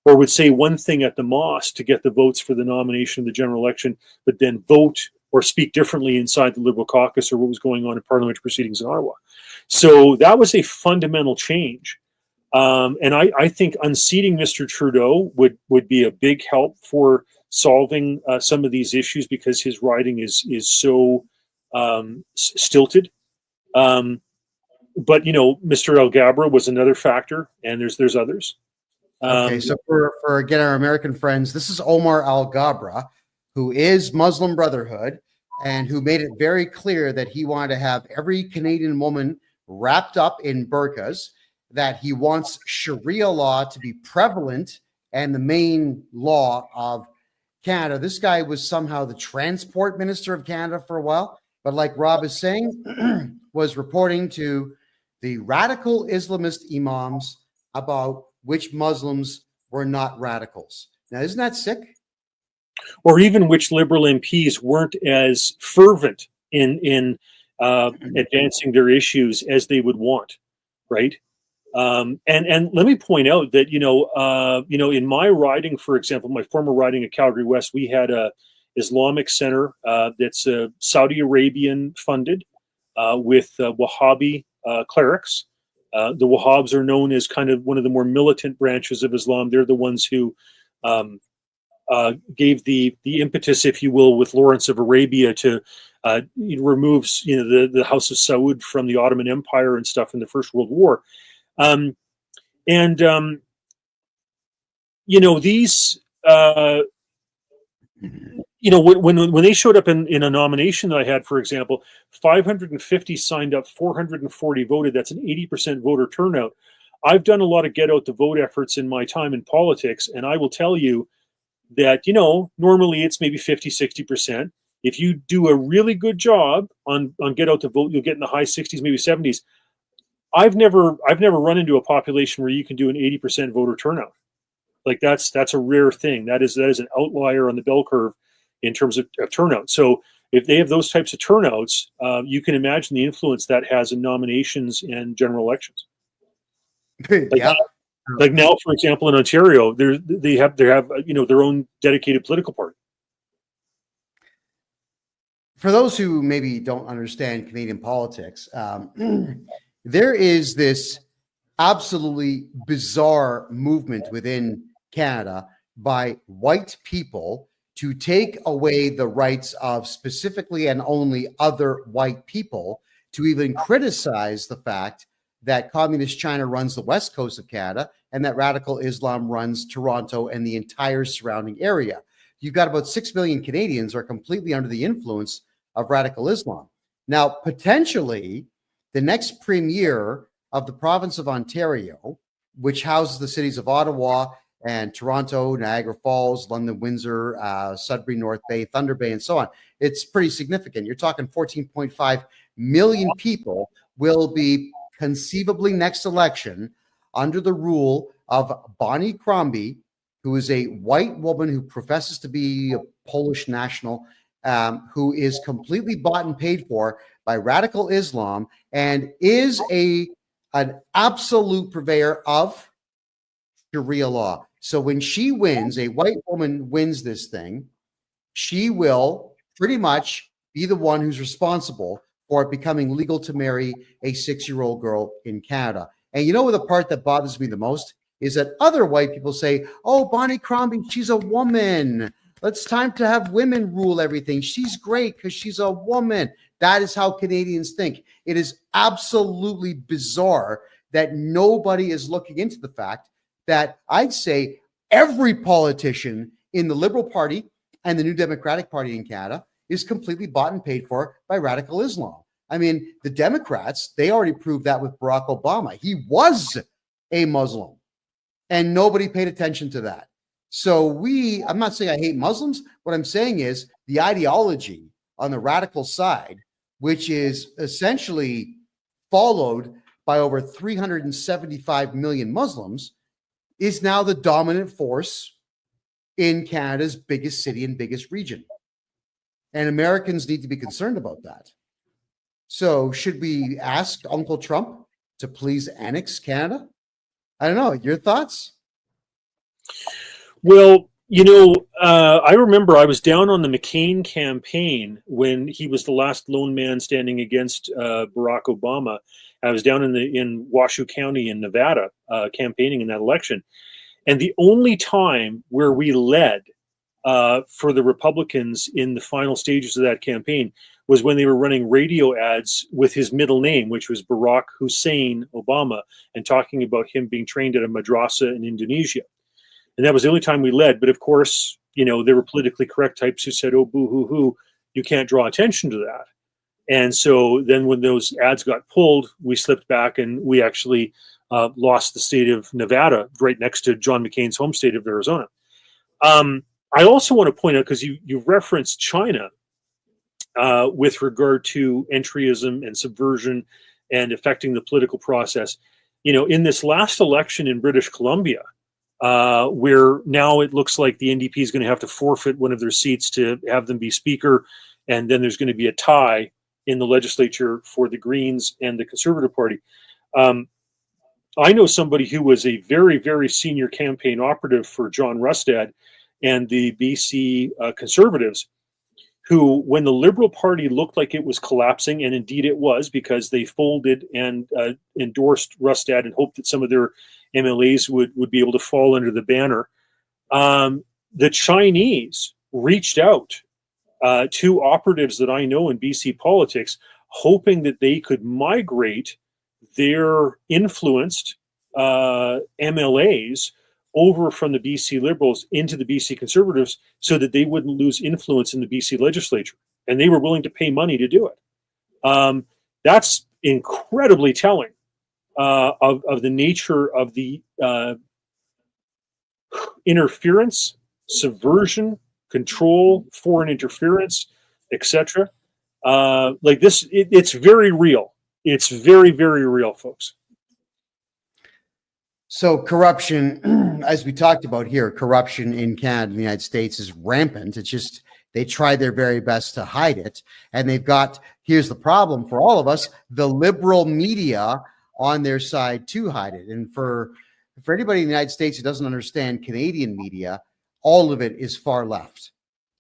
or would say one thing at the mosque to get the votes for the nomination of the general election, but then vote or speak differently inside the Liberal caucus or what was going on in parliamentary proceedings in Ottawa. So that was a fundamental change. And I think unseating Mr. Trudeau would be a big help for solving some of these issues, because his riding is so stilted. But Mr. Al-Gabra was another factor, and there's others. Okay, so for again our American friends, this is Omar Al-Gabra, who is Muslim Brotherhood, and who made it very clear that he wanted to have every Canadian woman wrapped up in burqas, that he wants Sharia law to be prevalent and the main law of Canada. This guy was somehow the transport minister of Canada for a while, but like Rob is saying, was reporting to the radical Islamist imams about which Muslims were not radicals. Now, isn't that sick? Or even which Liberal MPs weren't as fervent in advancing their issues as they would want, right? And let me point out that in my riding, for example, my former riding at Calgary West, we had a Islamic center that's Saudi Arabian funded with Wahhabi clerics. The Wahhabs are known as kind of one of the more militant branches of Islam. They're the ones who gave the impetus, if you will, with Lawrence of Arabia to remove the House of Saud from the Ottoman Empire and stuff in the First World War. These when they showed up in a nomination that I had, for example, 550 signed up, 440 voted. That's an 80% voter turnout. I've done a lot of get out the vote efforts in my time in politics, and I will tell you that, normally it's maybe 50, 60%. If you do a really good job on get out the vote, you'll get in the high 60s, maybe 70s. I've never run into a population where you can do an 80% voter turnout. Like that's a rare thing. That is an outlier on the bell curve in terms of turnout. So if they have those types of turnouts, you can imagine the influence that has in nominations and general elections. Like now, for example, in Ontario, they have their own dedicated political party. For those who maybe don't understand Canadian politics, there is this absolutely bizarre movement within Canada by white people to take away the rights of specifically and only other white people, to even criticize the fact that communist China runs the west coast of Canada and that radical Islam runs Toronto and the entire surrounding area. You've got about 6 million Canadians are completely under the influence of radical Islam. Now, potentially, the next premier of the province of Ontario, which houses the cities of Ottawa and Toronto, Niagara Falls, London, Windsor, Sudbury, North Bay, Thunder Bay, and so on, it's pretty significant. You're talking 14.5 million people will be conceivably next election under the rule of Bonnie Crombie, who is a white woman who professes to be a Polish national, who is completely bought and paid for by radical Islam and is an absolute purveyor of Sharia law. So when she wins, a white woman wins this thing, she will pretty much be the one who's responsible for it becoming legal to marry a 6-year-old girl in Canada. And the part that bothers me the most is that other white people say, oh, Bonnie Crombie, she's a woman. It's time to have women rule everything. She's great because she's a woman. That is how Canadians think. It is absolutely bizarre that nobody is looking into the fact that I'd say every politician in the Liberal Party and the New Democratic Party in Canada is completely bought and paid for by radical Islam. I mean, the Democrats, they already proved that with Barack Obama. He was a Muslim. And nobody paid attention to that. So I'm not saying I hate Muslims. What I'm saying is the ideology on the radical side, which is essentially followed by over 375 million Muslims, is now the dominant force in Canada's biggest city and biggest region. And Americans need to be concerned about that. So should we ask Uncle Trump to please annex Canada? I don't know. Your thoughts? Well, I remember I was down on the McCain campaign when he was the last lone man standing against Barack Obama. I was down in Washoe County in Nevada campaigning in that election. And the only time where we led for the Republicans in the final stages of that campaign was when they were running radio ads with his middle name, which was Barack Hussein Obama, and talking about him being trained at a madrasa in Indonesia. And that was the only time we led. But of course, there were politically correct types who said, oh, boo hoo hoo, you can't draw attention to that. And so then when those ads got pulled, we slipped back and we actually lost the state of Nevada right next to John McCain's home state of Arizona. I also want to point out, because you referenced China with regard to entryism and subversion and affecting the political process. In this last election in British Columbia, where now it looks like the NDP is going to have to forfeit one of their seats to have them be speaker, and then there's going to be a tie in the legislature for the Greens and the Conservative Party. I know somebody who was a very, very senior campaign operative for John Rustad and the BC Conservatives, who, when the Liberal Party looked like it was collapsing, and indeed it was, because they folded and endorsed Rustad and hoped that some of their MLAs would be able to fall under the banner, the Chinese reached out to operatives that I know in BC politics, hoping that they could migrate their influenced MLAs over from the BC Liberals into the BC Conservatives so that they wouldn't lose influence in the BC legislature. And they were willing to pay money to do it. That's incredibly telling of the nature of the interference, subversion, control, foreign interference, etc. Like this, it's very real. It's very, very real, folks. So corruption, as we talked about here, corruption in Canada and the United States is rampant. It's just they try their very best to hide it. And they've got, here's the problem for all of us, the liberal media on their side to hide it. And for anybody in the United States who doesn't understand Canadian media, all of it is far left.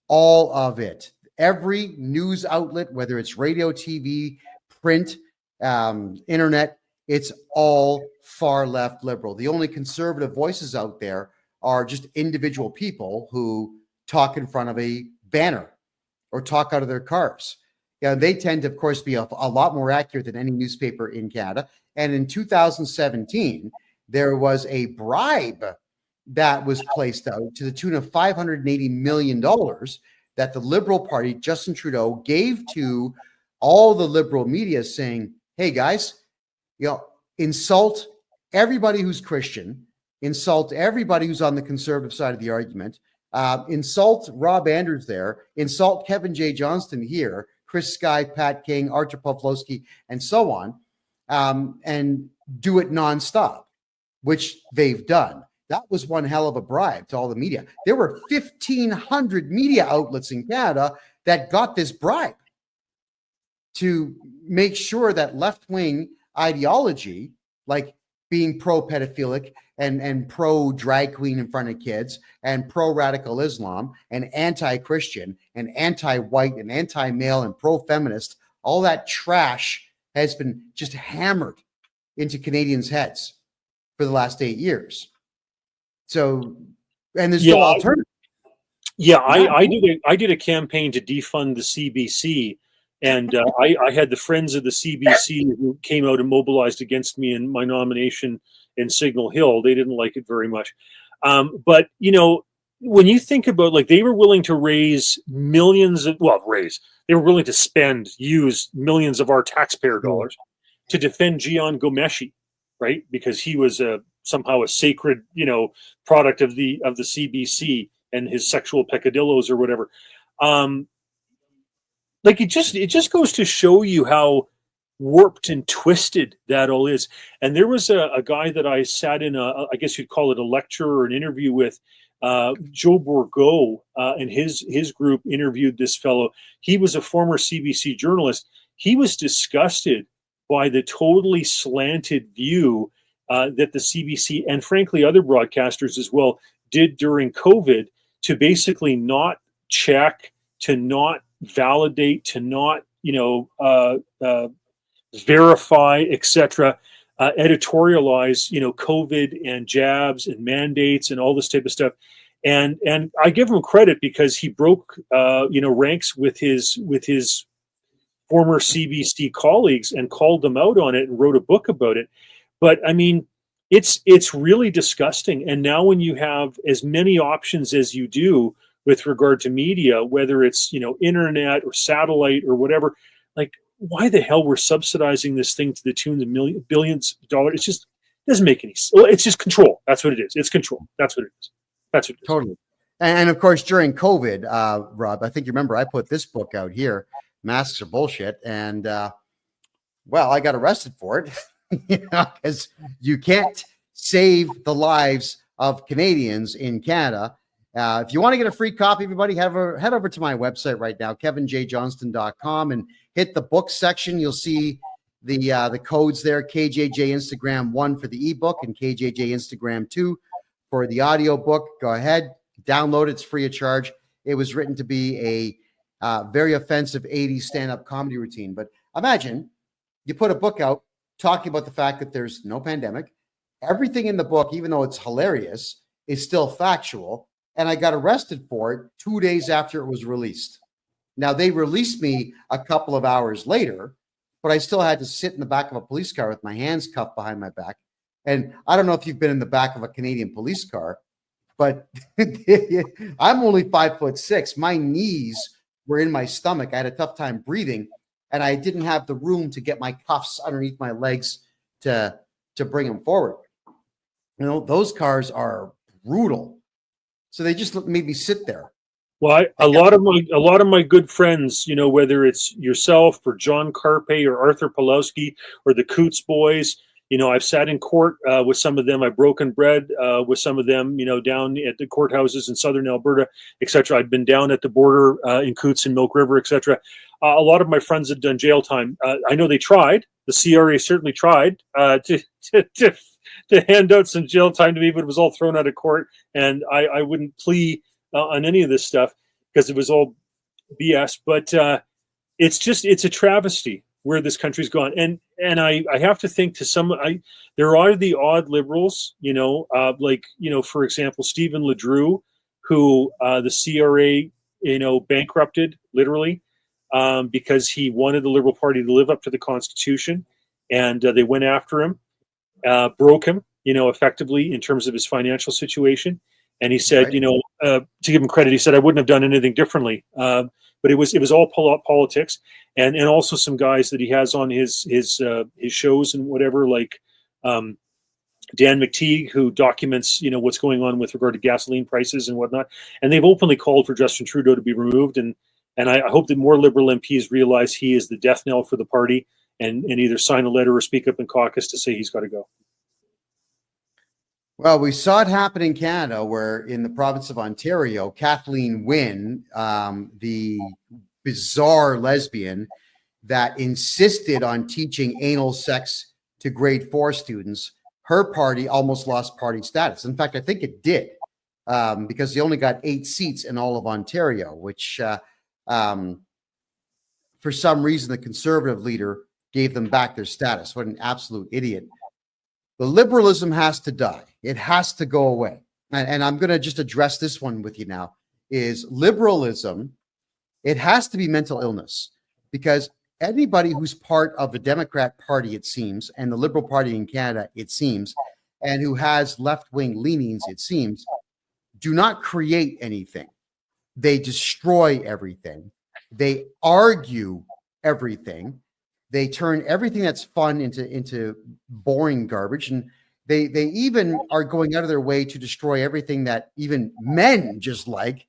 All of it. Every news outlet, whether it's radio, TV, print, internet, it's all far left liberal. The only conservative voices out there are just individual people who talk in front of a banner or talk out of their cars. They tend to, of course, be a lot more accurate than any newspaper in Canada. And in 2017, there was a bribe that was placed out to the tune of $580 million that the Liberal Party, Justin Trudeau, gave to all the liberal media, saying, hey, guys, insult everybody who's Christian, insult everybody who's on the conservative side of the argument, insult Rob Andrews there, insult Kevin J. Johnston here, Chris Sky, Pat King, Archer Pawlowski, and so on, and do it nonstop, which they've done. That was one hell of a bribe to all the media. There were 1,500 media outlets in Canada that got this bribe to make sure that left-wing ideology, like being pro-pedophilic and pro-drag queen in front of kids and pro-radical Islam and anti-Christian and anti-white and anti-male and pro-feminist, all that trash has been just hammered into Canadians' heads for the last 8 years. So, and there's no alternative. Yeah, I did a campaign to defund the CBC, and I had the Friends of the CBC who came out and mobilized against me in my nomination in Signal Hill. They didn't like it very much. But, when you think about, like, they were willing to raise millions of, they were willing to use millions of our taxpayer dollars to defend Jian Ghomeshi, right? Because he was a somehow a sacred, product of the CBC and his sexual peccadillos or whatever. Like it just goes to show you how warped and twisted that all is. And there was a guy that I sat in I guess you'd call it a lecture or an interview with, Joe Bourgault, and his group interviewed this fellow. He was a former CBC journalist. He was disgusted by the totally slanted view that the CBC and frankly other broadcasters as well did during COVID to basically not check, to not validate, to not verify, etc., editorialize COVID and jabs and mandates and all this type of stuff. And I give him credit because he broke ranks with his former CBC colleagues and called them out on it and wrote a book about it. But I mean, it's really disgusting. And now when you have as many options as you do with regard to media, whether it's internet or satellite or whatever, like why the hell we're subsidizing this thing to the tune of billions of dollars? It just doesn't make any sense. It's just control. That's what it is. It's control. That's what it is. That's what it is. Totally. And of course, during COVID, Rob, I think you remember I put this book out here, Masks Are Bullshit. And well, I got arrested for it because you can't save the lives of Canadians in Canada. If you want to get a free copy, everybody, head over to my website right now, kevinjjohnston.com, and hit the book section. You'll see the codes there, KJJ Instagram 1 for the ebook and KJJ Instagram 2 for the audio book. Go ahead, download it. It's free of charge. It was written to be a very offensive 80s stand-up comedy routine. But imagine you put a book out talking about the fact that there's no pandemic. Everything in the book, even though it's hilarious, is still factual. And I got arrested for it 2 days after it was released. Now, they released me a couple of hours later, but I still had to sit in the back of a police car with my hands cuffed behind my back. And I don't know if you've been in the back of a Canadian police car, but I'm only 5'6". My knees were in my stomach. I had a tough time breathing, and I didn't have the room to get my cuffs underneath my legs to bring them forward. Those cars are brutal. So they just made me sit there. Well, a lot of my good friends, whether it's yourself or John Carpe or Arthur Pawlowski or the Coots boys, I've sat in court with some of them. I've broken bread with some of them, down at the courthouses in southern Alberta, etc. I've been down at the border in Coots and Milk River, etc. A lot of my friends have done jail time. I know they tried. The CRA certainly tried to hand out some jail time to me, but it was all thrown out of court. And I wouldn't plea on any of this stuff because it was all BS. But it's a travesty where this country's gone. And I have to think there are the odd liberals, for example, Stephen LeDrew, who the CRA, bankrupted literally because he wanted the Liberal Party to live up to the Constitution. And they went after him. Broke him, effectively in terms of his financial situation. And he said, right. To give him credit, he said, I wouldn't have done anything differently. But it was all politics. And also some guys that he has on his shows and whatever, like Dan McTeague, who documents, what's going on with regard to gasoline prices and whatnot. And they've openly called for Justin Trudeau to be removed. And I hope that more Liberal MPs realize he is the death knell for the party and either sign a letter or speak up in caucus to say he's got to go. Well, we saw it happen in Canada, where in the province of Ontario, Kathleen Wynne, the bizarre lesbian that insisted on teaching anal sex to grade 4 students, her party almost lost party status. In fact, I think it did because they only got 8 seats in all of Ontario, which for some reason, the Conservative leader gave them back their status. What an absolute idiot. The liberalism has to die. It has to go away. And I'm going to just address this one with you now, is liberalism. It has to be mental illness, because anybody who's part of the Democrat Party, it seems, and the Liberal Party in Canada, it seems, and who has left-wing leanings, it seems, do not create anything. They destroy everything. They argue everything. They turn everything that's fun into boring garbage. And They even are going out of their way to destroy everything that even men just like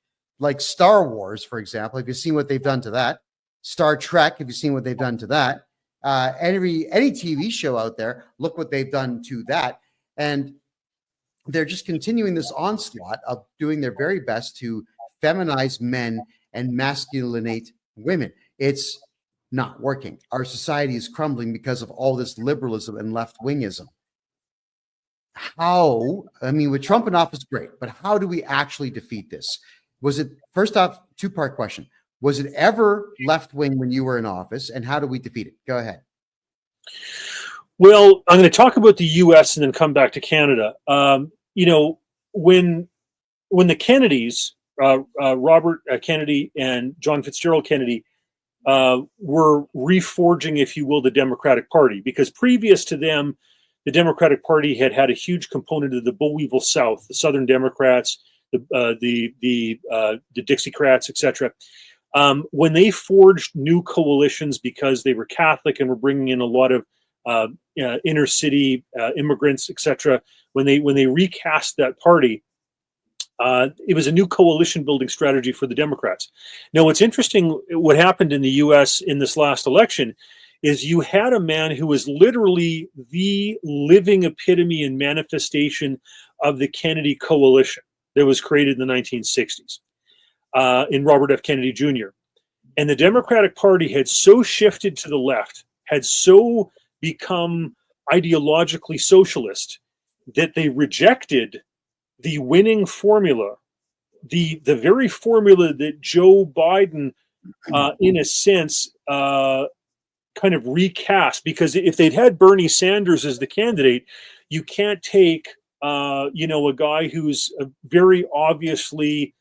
Star Wars, for example. Have you seen what they've done to that? Star Trek, have you seen what they've done to that? Any TV show out there, look what they've done to that. And they're just continuing this onslaught of doing their very best to feminize men and masculinate women. It's not working. Our society is crumbling because of all this liberalism and left-wingism. How, I mean, with Trump in office, great, but how do we actually defeat this? Was it, first off, two-part question. Was it ever left-wing when you were in office, and how do we defeat it? Go ahead. Well, I'm going to talk about the U.S. and then come back to Canada. You know, when the Kennedys, Robert Kennedy and John Fitzgerald Kennedy, were reforging, if you will, the Democratic Party, because previous to them, the Democratic Party had a huge component of the Boll Weevil South, the Southern Democrats, the Dixiecrats, etc. When they forged new coalitions because they were Catholic and were bringing in a lot of inner city immigrants, etc. When they recast that party, it was a new coalition building strategy for the Democrats. Now, what's interesting, what happened in the U.S. in this last election is you had a man who was literally the living epitome and manifestation of the Kennedy coalition that was created in the 1960s in Robert F. Kennedy Jr. And the Democratic Party had so shifted to the left, had so become ideologically socialist, that they rejected the winning formula, the very formula that Joe Biden, in a sense, kind of recast. Because if they'd had Bernie Sanders as the candidate, you can't take, a guy who's a very obviously,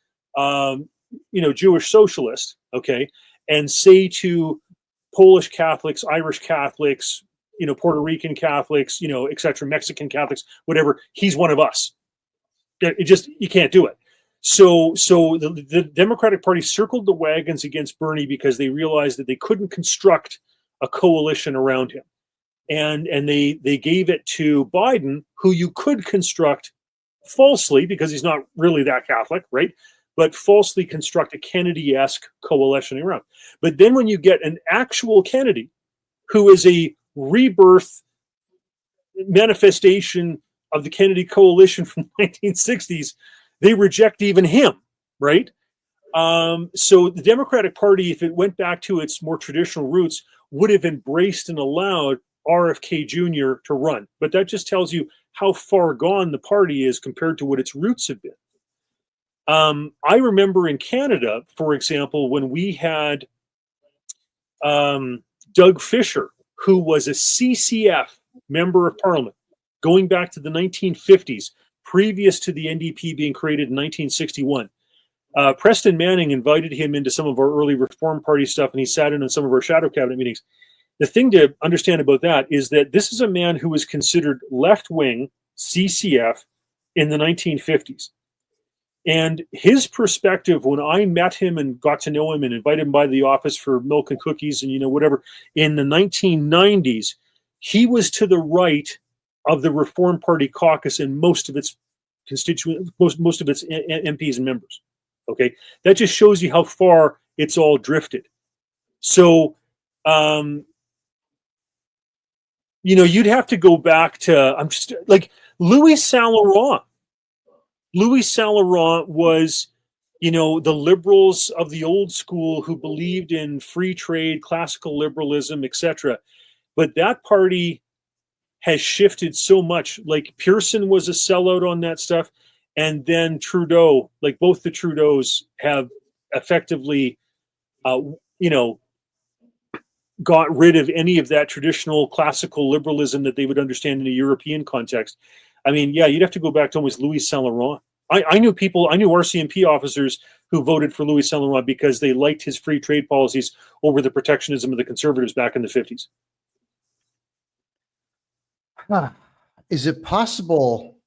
Jewish socialist, okay, and say to Polish Catholics, Irish Catholics, Puerto Rican Catholics, et cetera, Mexican Catholics, whatever, he's one of us. You can't do it. So the Democratic Party circled the wagons against Bernie because they realized that they couldn't construct a coalition around him. And they gave it to Biden, who you could construct falsely, because he's not really that Catholic, right? But falsely construct a Kennedy-esque coalition around. But then when you get an actual Kennedy, who is a rebirth manifestation of the Kennedy coalition from the 1960s, they reject even him, right? So the Democratic Party, if it went back to its more traditional roots, would have embraced and allowed RFK Jr. to run. But that just tells you how far gone the party is compared to what its roots have been. I remember in Canada, for example, when we had Doug Fisher, who was a CCF member of Parliament, going back to the 1950s, previous to the NDP being created in 1961. Preston Manning invited him into some of our early Reform Party stuff, and he sat in on some of our shadow cabinet meetings. The thing to understand about that is that this is a man who was considered left-wing CCF in the 1950s. And his perspective, when I met him and got to know him and invited him by the office for milk and cookies and whatever, in the 1990s, he was to the right of the Reform Party caucus and most of its constituents, most of its MPs and members. Okay, that just shows you how far it's all drifted. So, you'd have to go back to, I'm just like Louis Saint-Laurent. Louis Saint-Laurent was, the liberals of the old school who believed in free trade, classical liberalism, etc. But that party has shifted so much. Like Pearson was a sellout on that stuff. And then Trudeau, like both the Trudeaus have effectively, got rid of any of that traditional classical liberalism that they would understand in a European context. I mean, yeah, you'd have to go back to almost Louis Saint-Laurent. I knew RCMP officers who voted for Louis Saint-Laurent because they liked his free trade policies over the protectionism of the Conservatives back in the 50s. Is it possible,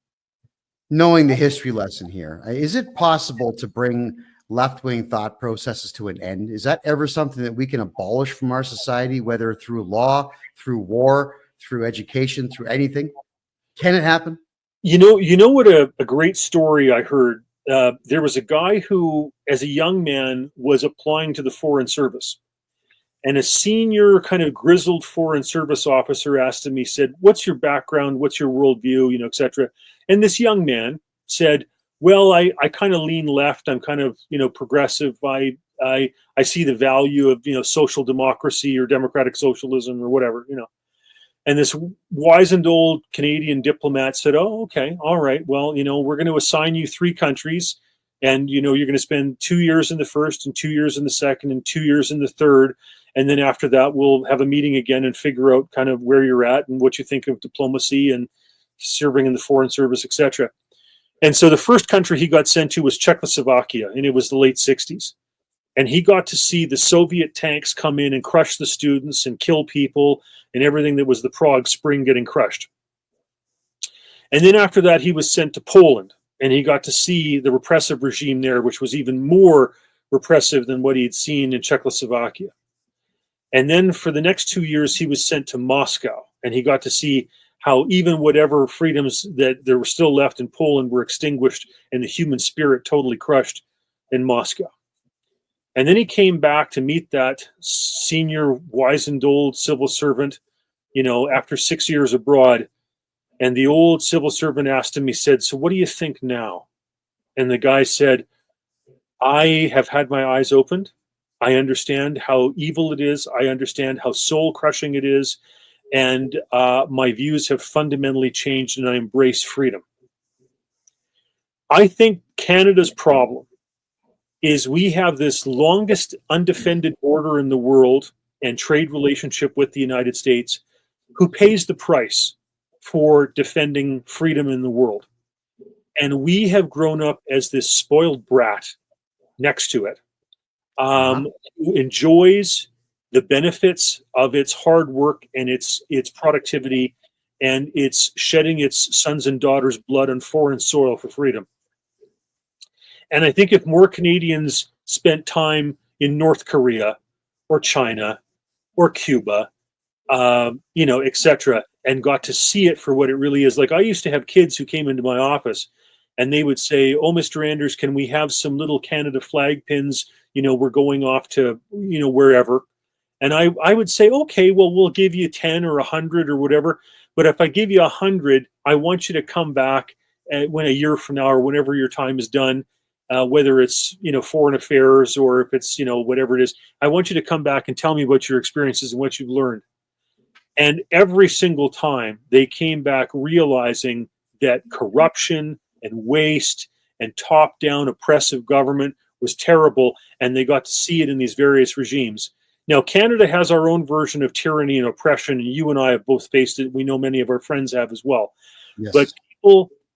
knowing the history lesson here, is it possible to bring left-wing thought processes to an end? Is that ever something that we can abolish from our society, whether through law, through war, through education, through anything? Can it happen? You know what a great story I heard? There was a guy who, as a young man, was applying to the Foreign Service. And a senior kind of grizzled Foreign Service officer asked him, he said, "What's your background? What's your worldview? Et cetera." And this young man said, "Well, I kind of lean left. I'm kind of, progressive. I see the value of, social democracy or democratic socialism or whatever. And this wizened old Canadian diplomat said, "Oh, okay, all right. Well, we're going to assign you 3 countries. And, you're going to spend 2 years in the first and 2 years in the second and 2 years in the third. And then after that, we'll have a meeting again and figure out kind of where you're at and what you think of diplomacy and serving in the Foreign Service, etc." And so the first country he got sent to was Czechoslovakia, and it was the late 60s. And he got to see the Soviet tanks come in and crush the students and kill people and everything that was the Prague Spring getting crushed. And then after that, he was sent to Poland, and he got to see the repressive regime there, which was even more repressive than what he had seen in Czechoslovakia. And then for the next 2 years, he was sent to Moscow, and he got to see how even whatever freedoms that there were still left in Poland were extinguished and the human spirit totally crushed in Moscow. And then he came back to meet that senior wizened old civil servant, after 6 years abroad. And the old civil servant asked him, he said, "So what do you think now?" And the guy said, "I have had my eyes opened. I understand how evil it is. I understand how soul crushing it is. And my views have fundamentally changed, and I embrace freedom." I think Canada's problem is we have this longest undefended border in the world and trade relationship with the United States, who pays the price for defending freedom in the world. And we have grown up as this spoiled brat next to it, who enjoys the benefits of its hard work and its productivity, and it's shedding its sons and daughters' blood on foreign soil for freedom. And I think if more Canadians spent time in North Korea or China or Cuba, etc., and got to see it for what it really is. Like, I used to have kids who came into my office and they would say, "Oh, Mr. Anders, can we have some little Canada flag pins? We're going off to, wherever." And I would say, "Okay, well, we'll give you 10 or 100 or whatever. But if I give you 100, I want you to come back when a year from now or whenever your time is done, whether it's, foreign affairs or if it's, whatever it is, I want you to come back and tell me what your experiences and what you've learned." And every single time they came back realizing that corruption and waste and top-down oppressive government was terrible, and they got to see it in these various regimes. Now, Canada has our own version of tyranny and oppression, and you and I have both faced it. We know many of our friends have as well. Yes. But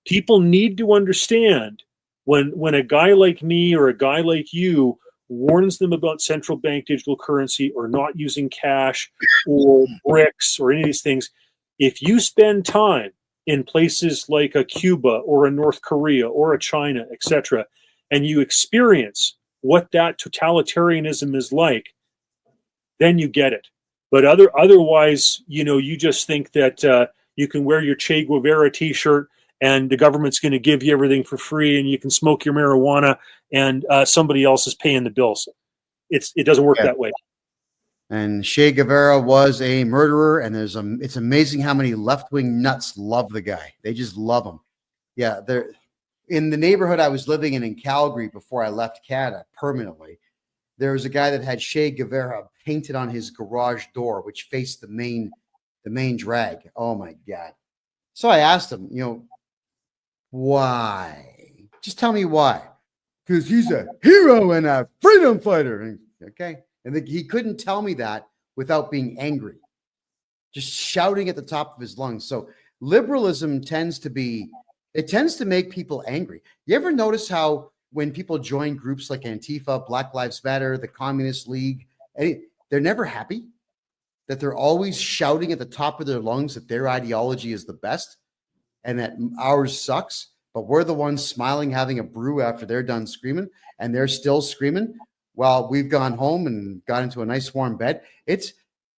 people need to understand when a guy like me or a guy like you warns them about central bank digital currency or not using cash or BRICS or any of these things, if you spend time in places like a Cuba or a North Korea or a China, etc., and you experience what that totalitarianism is like, then you get it. But otherwise, you just think that you can wear your Che Guevara t-shirt and the government's going to give you everything for free, and you can smoke your marijuana, and somebody else is paying the bills. It doesn't work that way. And Che Guevara was a murderer, and it's amazing how many left-wing nuts love the guy. They just love him. Yeah, they're in the neighborhood I was living in Calgary before I left Canada permanently. There was a guy that had Che Guevara painted on his garage door, which faced the main drag. Oh my God! So I asked him, why? Just tell me why. Because he's a hero and a freedom fighter. Okay. And he couldn't tell me that without being angry, just shouting at the top of his lungs. So liberalism tends to make people angry. You ever notice how when people join groups like Antifa, Black Lives Matter, the Communist League, they're never happy, that they're always shouting at the top of their lungs that their ideology is the best and that ours sucks, but we're the ones smiling, having a brew after they're done screaming, and they're still screaming while we've gone home and got into a nice warm bed. It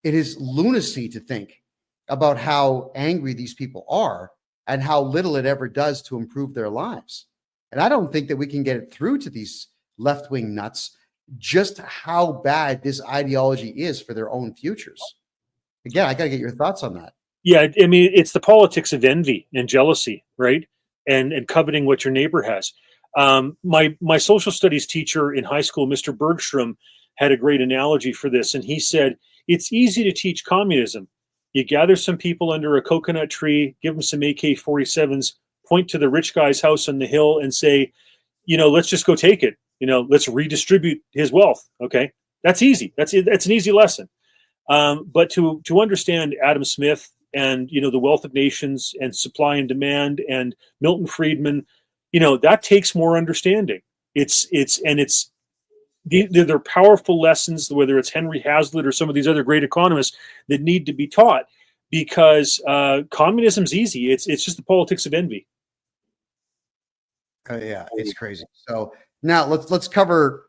is lunacy to think about how angry these people are and how little it ever does to improve their lives. And I don't think that we can get it through to these left-wing nuts just how bad this ideology is for their own futures. Again, I got to get your thoughts on that. Yeah, I mean, it's the politics of envy and jealousy, right? And coveting what your neighbor has. My social studies teacher in high school, Mr. Bergstrom, had a great analogy for this, and he said, it's easy to teach communism. You gather some people under a coconut tree, give them some AK-47s, point to the rich guy's house on the hill and say, let's just go take it. Let's redistribute his wealth. Okay. That's easy. That's an easy lesson. But to understand Adam Smith and, the wealth of nations and supply and demand and Milton Friedman, that takes more understanding. They're powerful lessons, whether it's Henry Hazlitt or some of these other great economists, that need to be taught, because communism's easy. It's just the politics of envy. Yeah, it's crazy. So now let's cover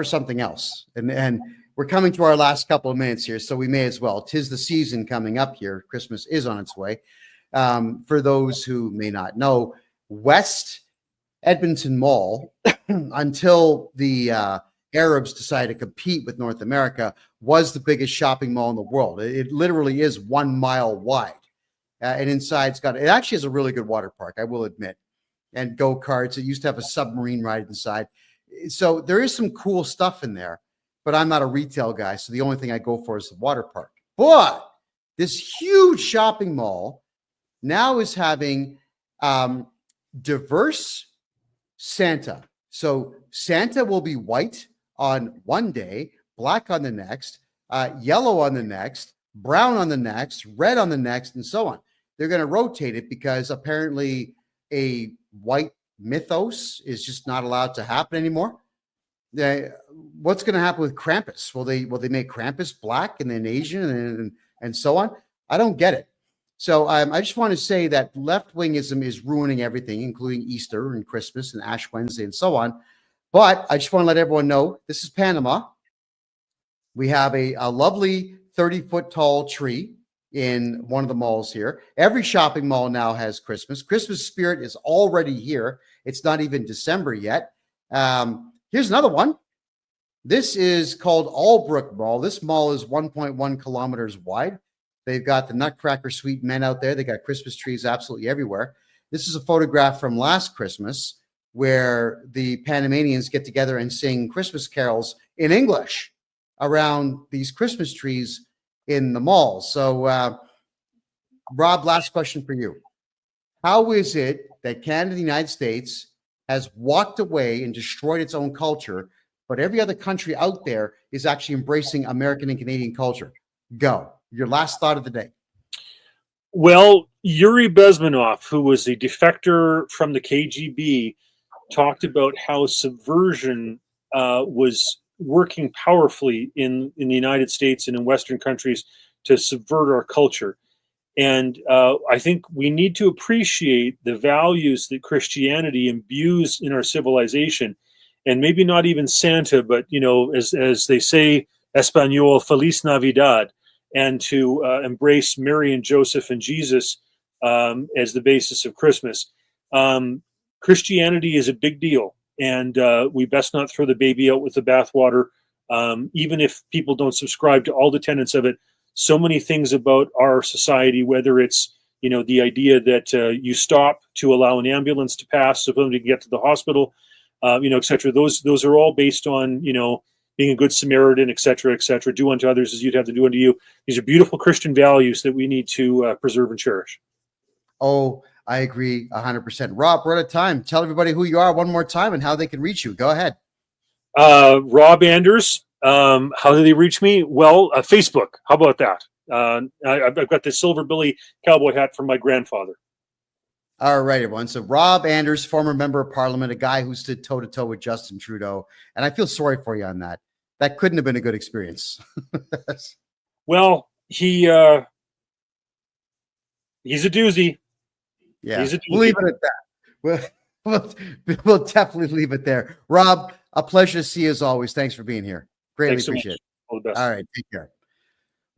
something else, and we're coming to our last couple of minutes here, so we may as well. 'Tis the season coming up here. Christmas is on its way. For those who may not know, West Edmonton Mall, until the Arabs decided to compete with North America, was the biggest shopping mall in the world. It literally is 1 mile wide. And inside it actually has a really good water park, I will admit, and go-karts. It used to have a submarine ride inside. So there is some cool stuff in there, but I'm not a retail guy, so the only thing I go for is the water park. But this huge shopping mall now is having diverse Santa. So Santa will be white on one day, black on the next, yellow on the next, brown on the next, red on the next, and so on. They're going to rotate it because apparently a white mythos is just not allowed to happen anymore. What's going to happen with Krampus? Will they make Krampus black and then Asian and so on? I don't get it. So I just want to say that left-wingism is ruining everything, including Easter and Christmas and Ash Wednesday and so on. But I just want to let everyone know this is Panama. We have a lovely 30-foot tall tree in one of the malls here. Every shopping mall now has Christmas. Christmas spirit is already here. It's not even December yet. Here's another one. This is called Albrook Mall. This mall is 1.1 kilometers wide. They've got the Nutcracker Suite men out there. They got Christmas trees absolutely everywhere. This is a photograph from last Christmas where the Panamanians get together and sing Christmas carols in English around these Christmas trees in the mall. So, Rob, last question for you. How is it that Canada, the United States, has walked away and destroyed its own culture, but every other country out there is actually embracing American and Canadian culture? Go. Your last thought of the day. Well, Yuri Bezmenov, who was a defector from the KGB, talked about how subversion was working powerfully in the United States and in Western countries to subvert our culture. And I think we need to appreciate the values that Christianity imbues in our civilization, and maybe not even Santa, but, as they say, Espanol, Feliz Navidad, and to embrace Mary and Joseph and Jesus as the basis of Christmas. Christianity is a big deal, and we best not throw the baby out with the bathwater, even if people don't subscribe to all the tenets of it. So many things about our society, whether it's, the idea that you stop to allow an ambulance to pass so somebody can get to the hospital, et cetera. Those are all based on, being a good Samaritan, et cetera, et cetera. Do unto others as you'd have to do unto you. These are beautiful Christian values that we need to preserve and cherish. Oh, I agree 100%. Rob, we're out of time. Tell everybody who you are one more time and how they can reach you. Go ahead. Rob Anders. How do they reach me? Well, Facebook. How about that? I've got the Silver Billy cowboy hat from my grandfather. All right, everyone. So Rob Anders, former member of parliament, a guy who stood toe-to-toe with Justin Trudeau. And I feel sorry for you on that. That couldn't have been a good experience. Well, he's a doozy. Yeah, we'll leave it at that. We'll definitely leave it there. Rob, a pleasure to see you as always. Thanks for being here. Greatly appreciate it. All the best. All right, take care.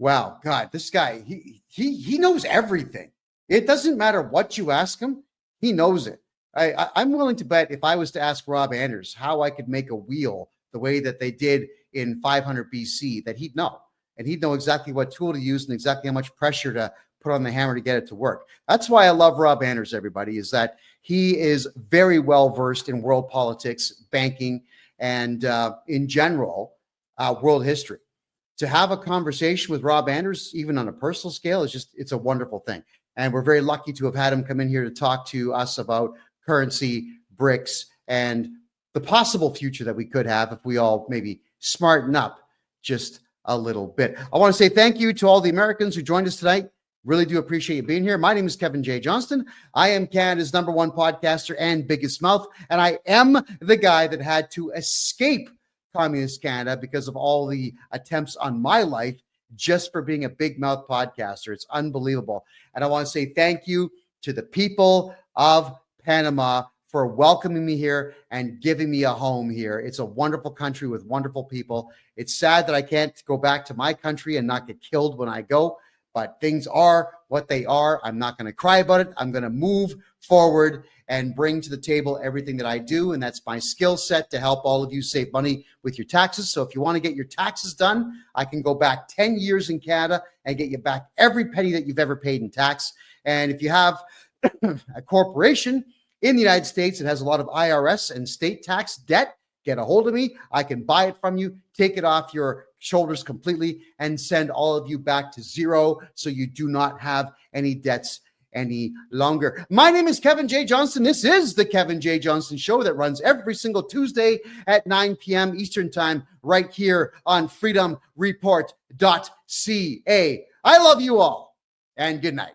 Wow, God, this guy, he knows everything. It doesn't matter what you ask him, he knows it. I'm willing to bet if I was to ask Rob Anders how I could make a wheel the way that they did in 500 BC, that he'd know. And he'd know exactly what tool to use and exactly how much pressure to put on the hammer to get it to work. That's why I love Rob Anders, everybody, is that he is very well versed in world politics, banking, and in general, world history. To have a conversation with Rob Anders, even on a personal scale, it's a wonderful thing. And we're very lucky to have had him come in here to talk to us about currency, BRICS, and the possible future that we could have if we all maybe smarten up just a little bit. I want to say thank you to all the Americans who joined us tonight. Really do appreciate you being here. My name is Kevin J. Johnston. I am Canada's #1 podcaster and biggest mouth, and I am the guy that had to escape Communist Canada because of all the attempts on my life just for being a big mouth podcaster. It's unbelievable. And I want to say thank you to the people of Panama for welcoming me here and giving me a home here. It's a wonderful country with wonderful people. It's sad that I can't go back to my country and not get killed when I go, but things are what they are. I'm not going to cry about it. I'm going to move forward and bring to the table everything that I do, and that's my skill set to help all of you save money with your taxes. So if you want to get your taxes done, I can go back 10 years in Canada and get you back every penny that you've ever paid in tax. And if you have a corporation in the United States that has a lot of IRS and state tax debt, get a hold of me. I can buy it from you, take it off your shoulders completely, and send all of you back to zero so you do not have any debts any longer. My name is Kevin J. Johnston. This is the Kevin J. Johnston Show that runs every single Tuesday at 9 p.m. Eastern Time right here on freedomreport.ca. I love you all, and good night.